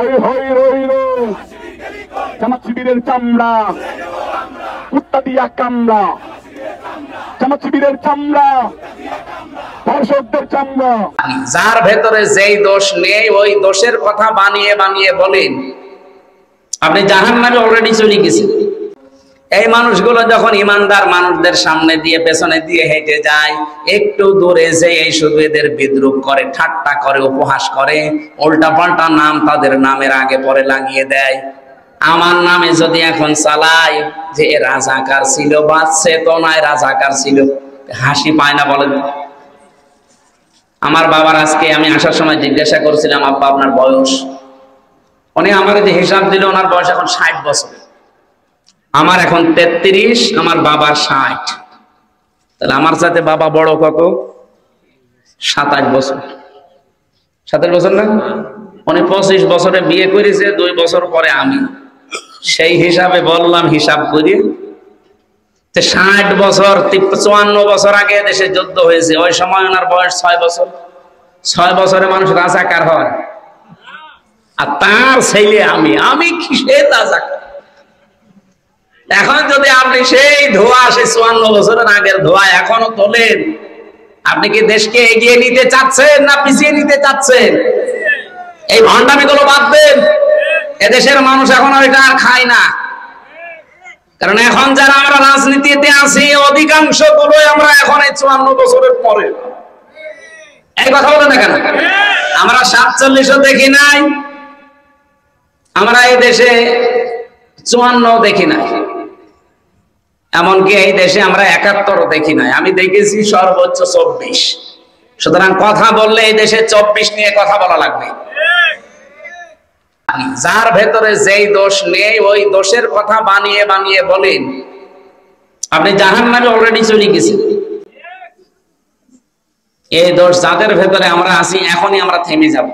হই হই রই রই জামাত শিবিরের চামড়া কুত্তা দিয়া কামড়া, জামাত শিবিরের চামড়া ধর্ষকদের চামড়া। যার ভেতরে যেই দোষ নেই ওই দোষের কথা বানিয়ে বানিয়ে বলেন, আপনি জাহান্নামে অলরেডি চলে গেছেন। এই মানুষগুলো যখন ইমানদার মানুষদের সামনে দিয়ে পেছনে দিয়ে হেঁটে যায়, একটু দূরে যে এই শুধু এদের বিদ্রুপ করে, ঠাট্টা করে, উপহাস করে, উল্টা পাল্টা নাম তাদের নামের আগে পরে লাগিয়ে দেয়। আমার নামে যদি এখন চালাই যে রাজাকার ছিল, বা চেতনায় রাজাকার ছিল, হাসি পায় না বলেন? আমার বাবার আজকে আমি আসার সময় জিজ্ঞাসা করছিলাম, আব্বা আপনার বয়স? উনি আমার যে হিসাব দিল, ওনার বয়স এখন 60 বছর। আমার এখন 33, আমার বাবার 60। তাহলে আমার সাথে বাবা বড় কত? 27 বছর। 27 বছর না? উনি 25 বছরে বিয়ে করেছে, 2 বছর পরে আমি। সেই হিসাবে বললাম, হিসাব করি 60 বছর, 54 বছর আগে দেশে যুদ্ধ হয়েছে, ওই সময় ওনার বয়স 6 বছর। 6 বছরে মানুষ রাজাকার হয়, আর তার ছেলে আমি কিসের রাজাকার? এখন যদি আপনি সেই ধোয়া, সেই 54 বছরের আগের ধোয়া এখনো তোলেন, আপনি কি দেশকে এগিয়ে নিতে চাচ্ছেন না পিছিয়ে নিতে চাচ্ছেন? এই ভণ্ডামি গুলো বাদ দেন। এদেশের মানুষ এখন ওইটা আর খায় না, কারণ এখন যারা আমরা রাজনীতিতে আছি অধিকাংশ গুলোই আমরা এখন এই 54 বছরের পরে। এই কথা বলে না কেন? আমরা 47ও দেখি নাই, আমরা এই দেশে 54 দেখি নাই, এমনকি এই দেশে আমরা 71ও দেখি নাই। আমি দেখেছি সর্বোচ্চ 24। সুতরাং কথা বললে এই দেশে 24 নিয়ে কথা বলা লাগবে। যার ভেতরে যেই দোষ নেই ওই দোষের কথা বানিয়ে বানিয়ে বলেন, আপনি জাহান্নামে অলরেডি চলে গেছেন। এই দোষ যাদের ভেতরে আমরা আছি, এখনই আমরা থেমে যাব।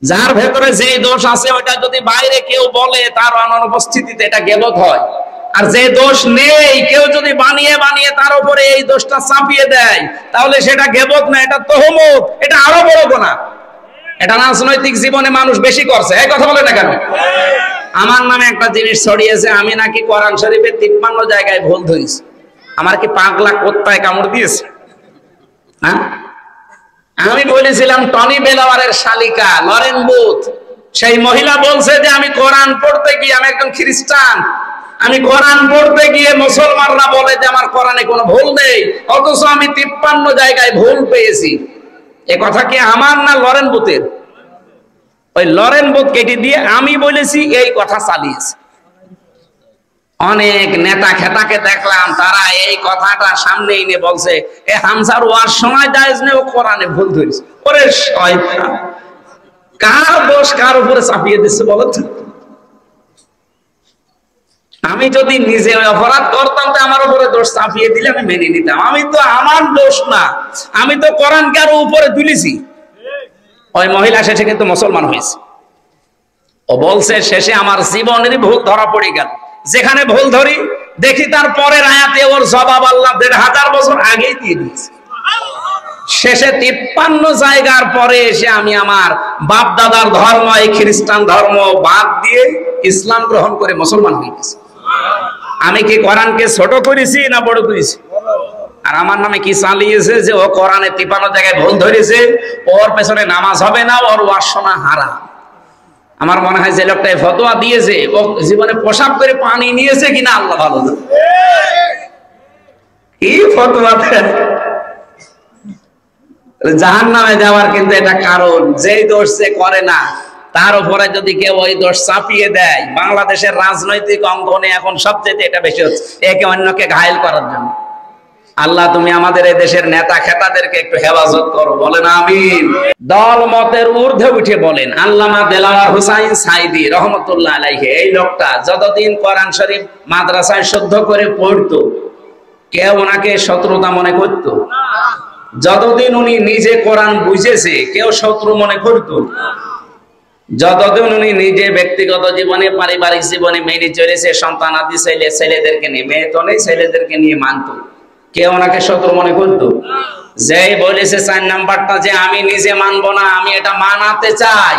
যার ভেতরে যেই দোষ আছে ওইটা যদি বাইরে কেউ বলে, তার অনুপস্থিতিতে এটা গেবত হয়। আর যে দোষ নেই কেউ যদি বানিয়ে বানিয়ে তার উপরে এই দোষটা চাপিয়ে দেয়, তাহলে সেটা গেবত না, এটা তহমত, এটা আরো বড় গুনাহ। এটা রাজনৈতিক জীবনে মানুষ বেশি করছে। এই কথা বলে না কেন? আমার নামে একটা জিনিস ছড়িয়েছে, আমি নাকি কোরআন শরীফের 53 জায়গায় ভুল ধরেছি। আমার কি পাগলা কোত্তায় কামড় দিয়েছে? হ্যাঁ, আমি বলেছিলাম টনি বেলাওয়ারের শালিকা লরেন বুথ, সেই মহিলা বলছে যে আমি কোরআন পড়তে গিয়ে, আমি একজন খ্রিস্টান, আমি কোরআন পড়তে গিয়ে মুসলমানরা বলে যে আমার কোরআনে কোনো ভুল নেই, অথচ আমি 53 জায়গায় ভুল পেয়েছি। এ কথা কি আমার না লরেন বুথের? ওই লরেন বুথ কেটে দিয়ে আমি বলেছি, এই কথা চালিয়েছে। অনেক নেতা খেতাকে দেখলাম, তারা এই কথাটা সামনে এনে বলছে এ হামজার ওয়ার সময় জায়েজ নেই, ও কোরআনে ভুল ধরেছে। ওরে শয়তান, কার দোষ কার উপরে চাপিয়ে দিচ্ছে বলো তো? আমি যদি নিজে অপরাধ করতাম তো আমার উপরে দোষ চাপিয়ে দিলে আমি মেনে নিতাম। আমি তো, আমার দোষ না, আমি তো কোরআনকে আরো উপরে তুলেছি। ওই মহিলা শেষে কিন্তু মুসলমান হয়েছে। ও বলছে শেষে আমার জীবনেরই ভুল ধরা পড়ে গেল। যেখানে ভুল ধরি দেখি তার পরের আয়াতে ওর জবাব আল্লাহ 1500 বছর আগেই দিয়ে দিয়েছে। শেষে 53 জায়গার পরে এসে আমি আমার বাপ দাদার ধর্ম, এই খ্রিস্টান ধর্ম বাদ দিয়ে ইসলাম গ্রহণ করে মুসলমান হয়ে গেছি। আমি কি কোরআনকে ছোট করেছি না বড় করেছি? আর আমার নামে কি চালিয়েছে যে ও কোরআনে 53 জায়গায় ভুল ধরেছে, ওর পেছনে নামাজ হবে না, ওর ওয়াজ শোনা হারাম। আমার মনে হয় যে লোকটা ফতোয়া দিয়েছে ও জীবনে পোশাক করে পানি নিয়েছে কিনা আল্লাহ ভালো জানে। কি ফতোয়া দেয়! জাহান্নামে যাওয়ার কিন্তু এটা কারণ, যেই দোষ সে করে না তার উপরে যদি কেউ ওই দোষ চাপিয়ে দেয়। বাংলাদেশের রাজনৈতিক অঙ্গনে এখন সবচেয়ে এটা বেশি হচ্ছে, একে অন্যকে ঘায়েল করার জন্য। আল্লাহ তুমি আমাদের এই দেশের নেতা খেতাদেরকে একটু হেফাজত করো, বলেন আমিন। দল মতের ঊর্ধ্বে উঠে বলেন আল্লামা দেলাওয়ার হোসাইন সাইদি রহমতুল্লাহ আলাইহি, এই লোকটা যতদিন কোরআন শরীফ মাদ্রাসায় শুদ্ধ করে পড়তো কেউ ওনাকে শত্রুতা মনে করত? যতদিন উনি নিজে কোরআন বুঝেছে কেউ শত্রু মনে করত? যতদিন উনি নিজে ব্যক্তিগত জীবনে, পারিবারিক জীবনে মেনে চলেছে, সন্তানাদি ছেলেদেরকে নিয়ে, মেয়ে তো নেই, ছেলেদেরকে নিয়ে মানত, কেউ ওনাকে শত্রু মনে করত? যেই বলেছে 4 নাম্বারটা যে আমি নিজে মানবো না, আমি এটা মানাতে চাই,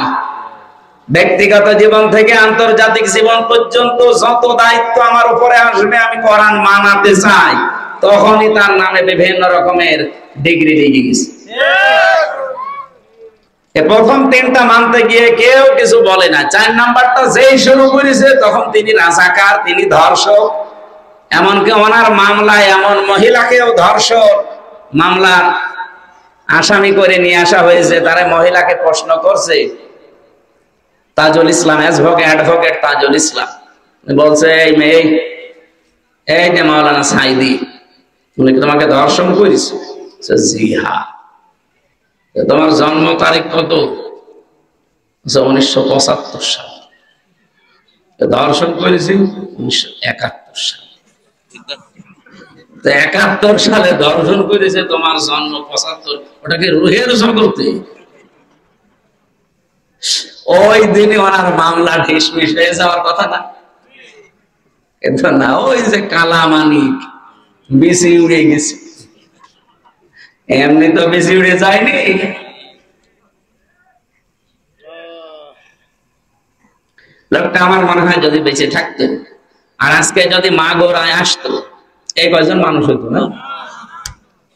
ব্যক্তিগত জীবন থেকে আন্তর্জাতিক জীবন পর্যন্ত যত দায়িত্ব আমার উপরে আসবে আমি কোরআন মানাতে চাই, তখনই তার নামে বিভিন্ন রকমের ডিগ্রি লেগে গেছে। প্রথম তিনটা মানতে গিয়ে কেউ কিছু বলে না, 4 নাম্বারটা যেই শুরু করেছে তখন তিনি রাজাকার, তিনি ধর্ষক। এমনকি ওনার মামলায় এমন মহিলাকেও ধর্ষক মামলার আসামি করে নিয়ে আসা হয়েছে। তারা মহিলাকে প্রশ্ন করছে, তাজুল ইসলাম অ্যাডভোকেট তাজুল ইসলাম বলছে, এই মেয়ে, এই যে মাওলানা সাইদি, উনি কি তোমাকে ধর্ষণ করেছে? জি হ্যাঁ। তোমার জন্ম তারিখ কত? 1975 সাল। ধর্ষণ করেছি 1971 সাল। 71 সালে ধর্ষণ করেছে, তোমার জন্ম 75। ওটাকে রুহের জগতে ওই দিনে ওনার মামলা ঢিসমিস হয়ে যাওয়ার কথা না? কিন্তু না, ওই যে কালা মানিক বিসি উড়ে গেছে। এমনি তো বেশি উড়ে যায়নি। লোকটা আমার মনে হয় যদি বেঁচে থাকতেন, আর আজকে যদি মাগুরায় আসতো, এই কয়জন মানুষ হইতো না?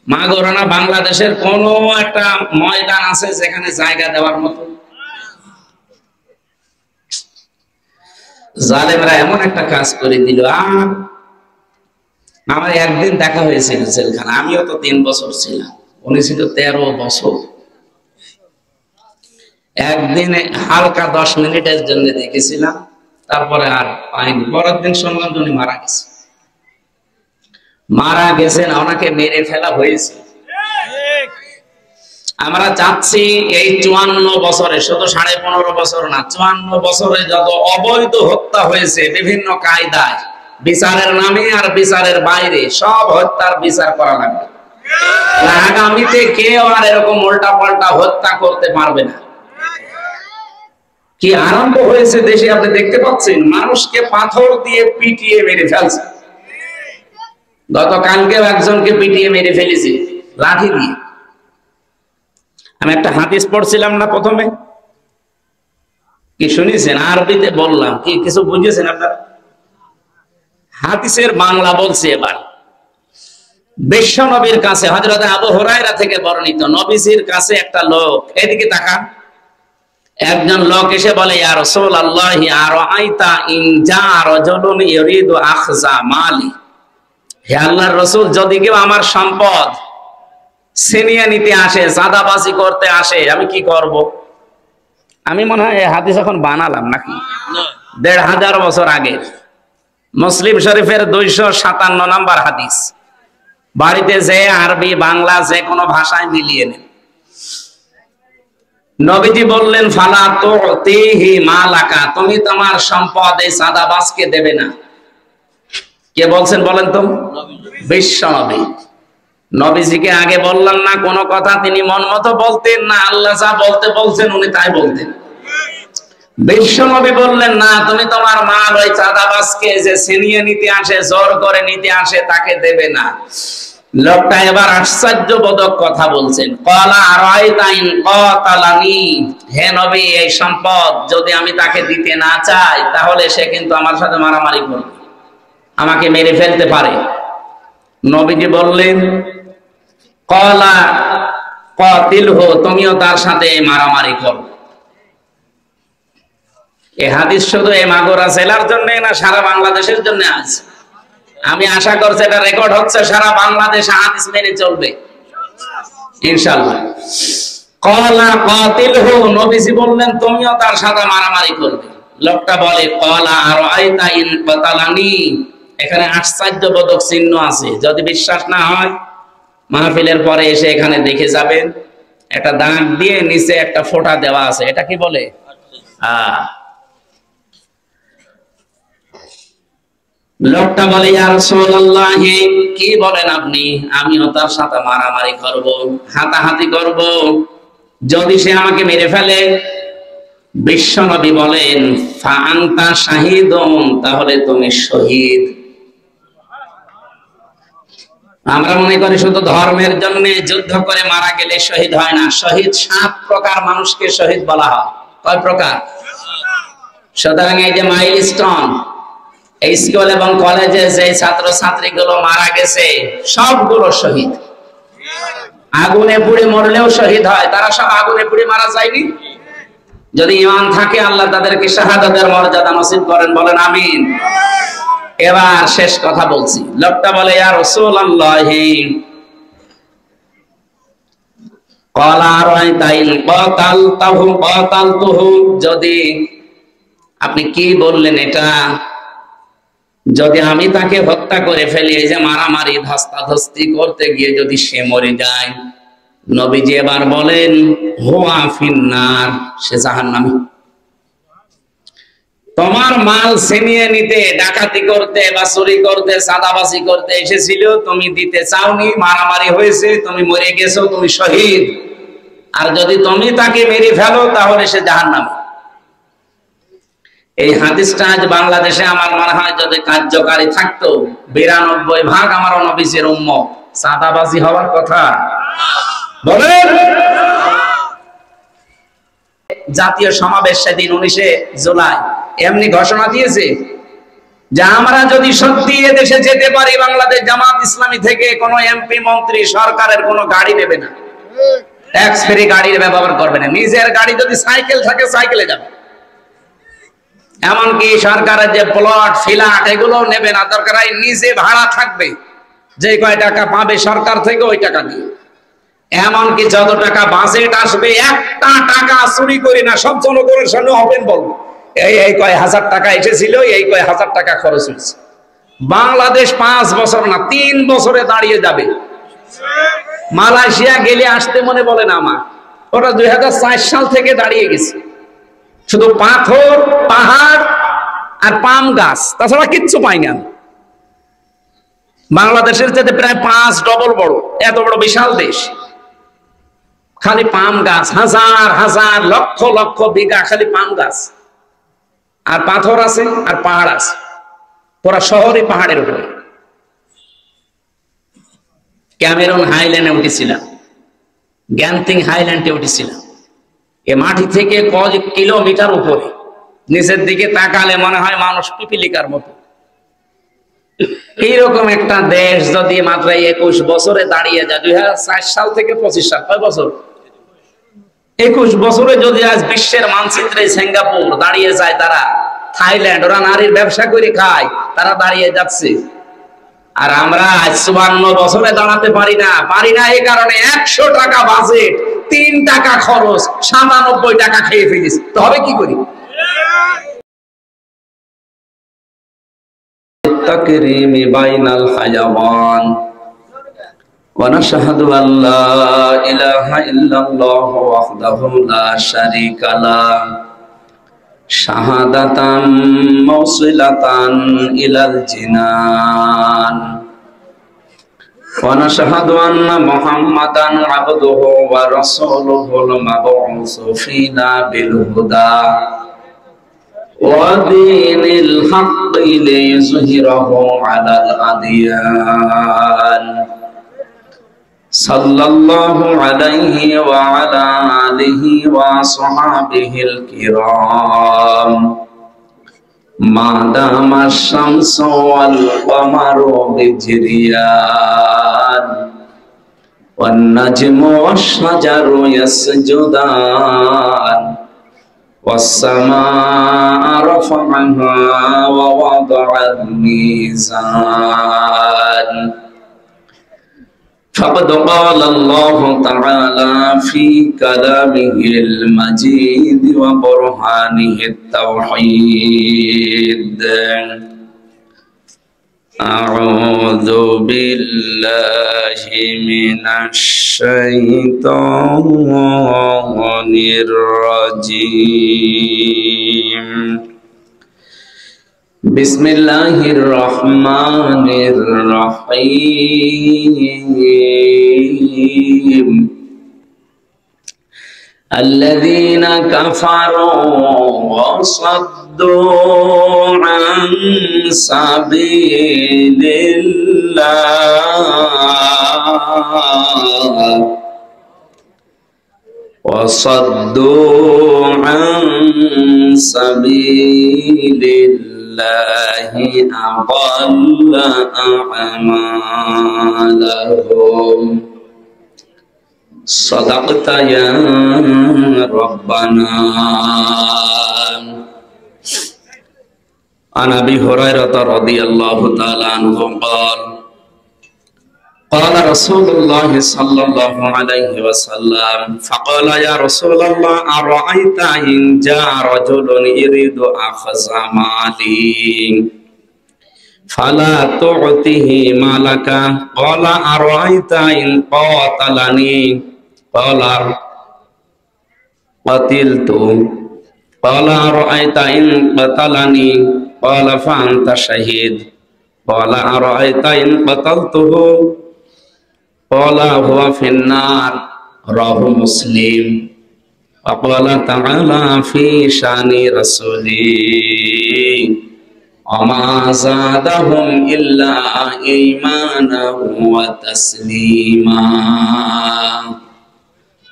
মাগুরা না বাংলাদেশের কোন একটা ময়দান আছে যেখানে জায়গা দেওয়ার মতো? জালেমরা এমন একটা কাজ করে দিল। আর আমার একদিন দেখা হয়েছিল জেলখানা, আমিও তো 3 বছর ছিলাম, উনি ছিল 13 বছর। একদিনে হালকা 10 মিনিটের জন্য দেখেছিলাম, তারপরে আর পাইনি। পরের দিন শুনলাম উনি মারা গেছে। মারা গেছেন, ওনাকে মেরে ফেলা হয়েছে। আমরা চাচ্ছি এই 54 বছরে, শুধু 15.5 বছর না, 54 বছরে যত অবৈধ হত্যা হয়েছে বিভিন্ন কায়দায়, বিচারের নামে আর বিচারের বাইরে, সব হত্যার বিচার করা লাগবে। আগামীতে কেউ আর এরকম উল্টা পাল্টা হত্যা করতে পারবে না। কি আরম্ভ হয়েছে দেশে আপনি দেখতে পাচ্ছেন, মানুষকে পাথর দিয়ে পিটিয়ে মেরে ফেলছে। গতকালকেও একজনকে পিটিয়ে মেরে ফেলেছে লাঠি দিয়ে। আমি একটা হাদিস পড়ছিলাম না প্রথমে, কি শুনেছেন? আরবিতে বললাম, কি কিছু বুঝেছেন আপনারা? হাদিসের বাংলা বলছি এবার। বিশ্ব নবীর কাছে, হযরত আবু হুরায়রা থেকে বর্ণিত, নবীজির কাছে একটা লোক, এদিকে তাকান, একজন লোক এসে বলে, ইয়া রাসূলুল্লাহি আরাআইতা ইন জা রাজুলুন ইউরিদু আখযা মালি, হে আল্লাহর রাসূল, যদি কেউ আমার সম্পদ ছিনিয়ে নিতে আসে, চাঁদাবাজি করতে আসে, আমি কি করব? আমি মনে হয় এই হাদিস এখন বানালাম নাকি, 1500 বছর আগে, মুসলিম শরীফের 257 নম্বর হাদিস। বাড়িতে যে আরবি বাংলা যে কোনো ভাষায় মিলিয়ে নেন। নবীজি বললেন, ফালা তুতিহি মালাকা, তুমি তোমার সম্পদ এই চাঁদাবাজকে দেবে না। কে বলছেন বলেন তো? বিশ্ব নবী। নবীজিকে আগে বললেন না কোনো কথা, তিনি মন মতো বলতেন না, আল্লাহ যা বলতে বলছেন উনি তাই বলতেন। বিশ্ব নবী বললেন, না, তুমি তোমার মাল ওই চাঁদাবাজকে যে ছিনিয়ে নিতে আসে, জোর করে নিতে আসে, তাকে দেবে না। লোকটা এবার আশ্চর্যবোধক কথা বলছেন, ক্বালা আরাইতা ইন ক্বাতালানি, হে নবী, এই সম্পদ যদি আমি তাকে দিতে না চাই, তাহলে সে কিন্তু আমার সাথে মারামারি করবে, আমাকে মেরে ফেলতে পারে। নবীজি বললেন, ক্বালা ক্বাতিলহু, তুমিও তার সাথে মারামারি করো। এই হাদিস শুধু এই মাগুরা জেলার জন্য না, সারা বাংলাদেশের জন্য আছে। আমি আশা করছি এটা রেকর্ড হচ্ছে, সারা বাংলাদেশ হাদিস মেনে চলবে ইনশাআল্লাহ। ক্বালা ক্বাতিলহু, নবীজি বললেন তুমিও তার সাথে মারামারি করবে। লোকটা বলে, ক্বালা আরাইতা ইন ক্বাতালানি, এখানে আশ্চর্যবোধক চিহ্ন আছে। যদি বিশ্বাস না হয় মাহফিলের পরে এসে এখানে দেখে যাবেন, একটা দাগ দিয়ে নিচে একটা ফোঁটা দেওয়া আছে। এটা কি বলে? লোকটা বলে, ইয়া রাসূলুল্লাহ, কি বলেন আপনি? আমিও তার সাথে মারামারি করব, হাতাহাতি করব, যদি সে আমাকে মেরে ফেলে। বিশ্বনবী বলেন, ফা আনতা শাহীদুন, তাহলে তুমি শহীদ। আমরা মনে করি শুধু ধর্মের জন্য যুদ্ধ করে মারা গেলে শহীদ হয় না। শহীদ 7 প্রকার মানুষকে শহীদ বলা হয়। কয় প্রকার? সুতরাং এই যে মাইলস্টোন, এই স্কুল এবং কলেজে যে ছাত্র ছাত্রীগুলো মারা গেছে সবগুলো শহীদ। আগুনে পুড়ে মরলেও শহীদ হয়, তারা সব আগুনে পুড়ে মারা যায়নি। যদি ঈমান থাকে আল্লাহ তাদেরকে শাহাদাতের মর্যাদা নসিব করেন, বলেন আমিন। এবার শেষ কথা বলছি। লোকটা বলে, ইয়া রাসূলুল্লাহ, যদি আপনি কি বললেন এটা, যদি আমি তাকে হত্যা করে ফেলি, এই যে মারামারি ধস্তাধস্তি করতে গিয়ে যদি সে মরে যায়, নবীজি এবার বলেন হুয়া ফিন্নার, সে জাহান্নামী। তোমার মাল ছিনিয়ে নিতে, ডাকাতি করতে বা চুরি করতে, চাঁদাবাজি করতে এসেছিল, তুমি দিতে চাওনি, মারামারি হয়েছে, তুমি মরে গেছো, তুমি শহীদ। আর যদি তুমি তাকে মেরে ফেলো তাহলে সে জাহান্নামী। এই হাদিসটা আজ বাংলাদেশে আমার মনে হয় যদি কার্যকারী থাকতো, 92% আমার নবীর উম্মত। চাঁদাবাজি হওয়ার কথা বলেন। জাতীয় সমাবেশ সেদিন 19 জুলাই এমনি ঘোষণা দিয়েছে যে আমরা যদি সত্যি এদেশে যেতে পারি, বাংলাদেশ জামাত ইসলামী থেকে কোনো এমপি মন্ত্রী সরকারের কোনো গাড়ি নেবে না, ট্যাক্স ফ্রি গাড়ির ব্যবহার করবে না, নিজের গাড়ি যদি সাইকেল থাকে সাইকেলে যাবে, এমনকি সরকারের যে প্লট ফ্ল্যাট এগুলো নেবে না, দরকার হয় নিজে ভাড়া থাকবে, যে কয় টাকা পাবে সরকার থেকে ওই টাকা দিয়ে। এমনকি যত টাকা বাজেট আসবে একটা টাকা চুরি করি না, সব জনগণের সামনে হবেন বলবো এই কয় হাজার টাকা এসেছিল, এই কয় হাজার টাকা খরচ হয়েছে। বাংলাদেশ 5 বছর না 3 বছরে দাঁড়িয়ে যাবে। মালয়েশিয়া গেলে আসতে মনে বলে না আমার, ওটা 2004 সাল থেকে দাঁড়িয়ে গেছে। শুধু পাথর, পাহাড় আর পাম গাছ, তাছাড়া কিচ্ছু পাই না। বাংলাদেশের চেয়ে প্রায় 5 ডবল বড়, এত বড় বিশাল দেশ, খালি পাম গাছ, হাজার হাজার লক্ষ লক্ষ বিঘা খালি পাম গাছ আর পাথর আছে আর পাহাড় আছে, পুরা শহরই পাহাড়ের উপরে। ক্যামেরন হাইল্যান্ডে উঠেছিলাম, গ্যান্তিং হাইল্যান্ডে উঠেছিলাম। এ মাটি থেকে কয়েক কিলোমিটার উপরে, নিচের দিকে তাকালে মনে হয় মানুষ পিপিলিকার মতো। এইরকম একটা দেশ যদি মাত্র 21 বছরে দাঁড়িয়ে যায়, 2004 সাল থেকে 25 সাল, কয় বছর? 21 বছরে যদি আজ বিশ্বের মানচিত্রে সিঙ্গাপুর দাঁড়িয়ে যায়, তারা থাইল্যান্ড, ওরা নারীর ব্যবসা করে খায়, তারা দাঁড়িয়ে যাচ্ছে। আর আমরা আজ 54 বছরে দাঁড়াতে পারি না। এই কারণে 100 টাকা বাজেট, 3 টাকা খরচ, 97 টাকা খেয়ে ফেলিস, তো হবে কি করি? التكريم بين الحيوان ونشهد أن لا إله إلا الله وحده لا شريك له شهادة موصلة إلى الجنان ونشهد أن محمدا عبده ورسوله المبعوث فينا بالهدى ودين الحق ليظهره على الأديان صلى الله عليه وعلى آله وصحبه الكرام ما دام الشمس والقمر بجريان والنجم والشجر يسجدان والسماء رفعها ووضع الميزان فقد قال الله تعالى في كلامه المجيد وبرهانه التوحيد أعوذ بالله من الشيطان الرجيم بسم الله الرحمن الرحيم الذين كفروا وصدوا عن سبيل الله وصدوا عن سبيل الله أضل أعمالهم صدقت يا ربنا. عن أبي هريرة رضي الله تعالى عنه قال قال رسول الله صلى الله عليه وسلم فقال يا رسول الله أرأيت إن جاء رجل يريد أخذ مالي فلا تعطه مالك قال أرأيت إن قاتلني قال قتلت قال أرأيت إن قتلني قال فأنت شهيد قال أرأيت إن قتلته قال هو في النار. رواه مسلم. وقال تعالى في شأن رسوله وما زادهم إلا إيمانا وتسليما.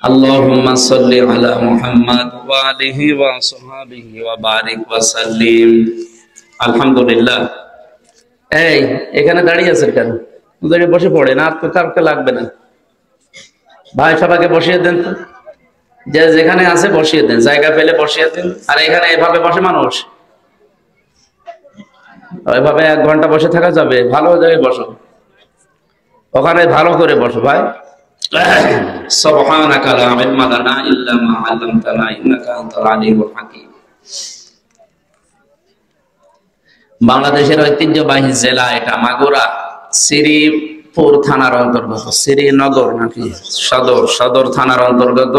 اللهم صل على محمد وآله وصحبه وبارك وسلم. আলহামদুলিল্লাহ। এই এখানে দাঁড়িয়ে আছেন কেন? বসে পড়েন, আর তো কারকে লাগবে না ভাই, সবাইকে বসিয়ে দেন তো, যে যেখানে আছে বসিয়ে দেন, জায়গা পেলে বসিয়ে দেন। আর এখানে এভাবে বসে মানুষ, ওইভাবে 1 ঘন্টা বসে থাকা যাবে? ভালো জায়গায় বসো, ওখানে ভালো করে বসো ভাই। সুবহানাকা লা ইলমা লানা ইল্লা মা 'আল্লামতানা ইন্নাকা আনতাল আলিমুল হাকীম। বাংলাদেশের ঐতিহ্যবাহী জেলা এটা, মাগুরা শ্রীপুর থানার অন্তর্গত, শ্রীনগর নাকি সদর থানার অন্তর্গত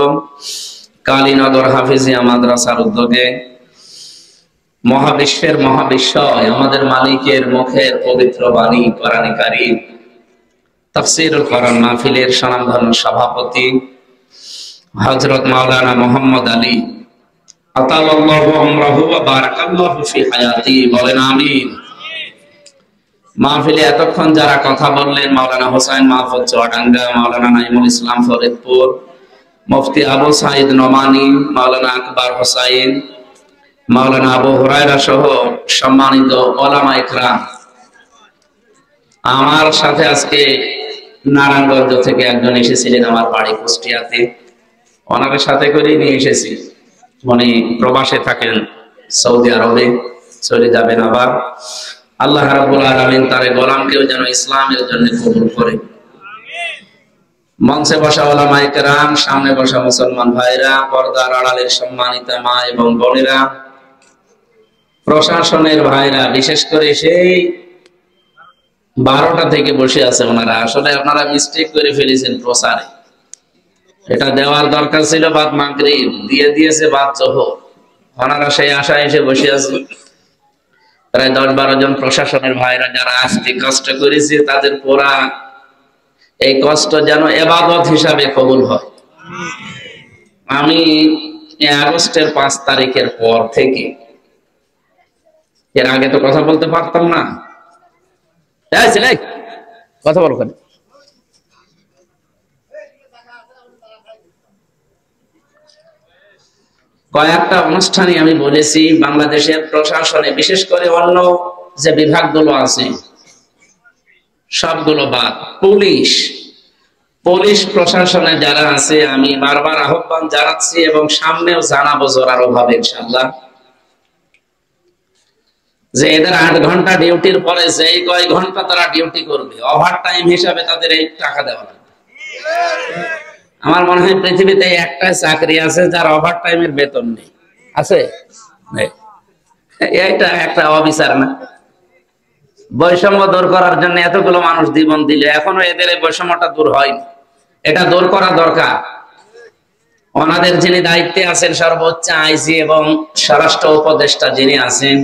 কালীনগর হাফিজিয়া মাদ্রাসার উদ্যোগে মহাবিশ্বের মহাবিশ্বয় আমাদের মালিকের মুখের পবিত্র বাণী কোরআনে কারীম তাফসীরুল কোরআন মাহফিলের স্বনামধন্য সভাপতি হযরত মাওলানা মুহাম্মদ আলী আতাল্লাহু আমরাহু ওয়া বারাকাল্লাহু ফি হায়াতি, বলেন আমিন। মাহফিলে এতক্ষণ যারা কথা বললেন, মাওলানা হোসাইন মাহফুজ চুয়াডাঙ্গা, মাওলানা নাইমুল ইসলাম ফরিদপুর, মুফতি আবু সাঈদ নোমানী, মাওলানা আকবর হোসাইন, মাওলানা আবু হুরায়রা সহ সম্মানিত ওলামা ইকরাম, আমার সাথে আজকে নারায়ণগঞ্জ থেকে একজন এসেছিলেন, আমার বাড়ি কুষ্টিয়াতে, ওনাকে সাথে করে নিয়ে এসেছি। উনি প্রবাসে থাকেন সৌদি আরবে, চলে যাবেন আবার। আল্লাহ রাব্বুল আলামিন তার গোলামকেও যেন ইসলামের জন্য কবুল করে। মঞ্চে বসা ওলামায়ে কেরাম, সামনে বসা মুসলমান ভাইরা, পর্দার আড়ালের সম্মানিতা মা এবং বোনেরা, প্রশাসনের ভাইরা, বিশেষ করে সেই 12টা থেকে বসে আছে ওনারা। আসলে আপনারা মিস্টেক করে ফেলেছেন প্রচারে, এটা দেওয়ার দরকার ছিল বাদ মাগরিব, দিয়ে দিয়েছে বাদ জোহর। ওনারা সেই আশায় এসে বসে আছে। প্রায় 10-12 জন প্রশাসনের ভাইরা যারা আসতে কষ্ট করেছে, তাদের পুরা এই কষ্ট যেন ইবাদত হিসাবে কবুল হয়। আমি আগস্টের 5 তারিখের পর থেকে, এর আগে তো কথা বলতে পারতাম না, কথা বলো কেন? কয়েকটা অনুষ্ঠানে আমি বলেছি, বাংলাদেশের প্রশাসনে বিশেষ করে অন্য যে বিভাগগুলো আছে সবগুলো বাদ, পুলিশ প্রশাসনে যারা আছে, আমি বারবার আহ্বান জানাচ্ছি এবং সামনেও জানাবো জোরার অভাবে ইনশাআল্লাহ, যে এদের 8 ঘন্টা ডিউটির পরে যেই কয় ঘন্টা তারা ডিউটি করবে, ওভার টাইম হিসাবে তাদের এই টাকা দেওয়া লাগবে। আমার মনে হয় পৃথিবীতে একটাই চাকরি আছে যার ওভার টাইমের বেতন নেই, আছে? এইটা একটা অবিচার না? বৈষম্য দূর করার জন্য এতগুলো মানুষ জীবন দিলে এখনো এদের এই বৈষম্যটা দূর হয়নি। এটা দূর করা দরকার। ওনাদের যিনি দায়িত্বে আছেন, সর্বোচ্চ আইজি এবং স্বরাষ্ট্র উপদেষ্টা যিনি আছেন,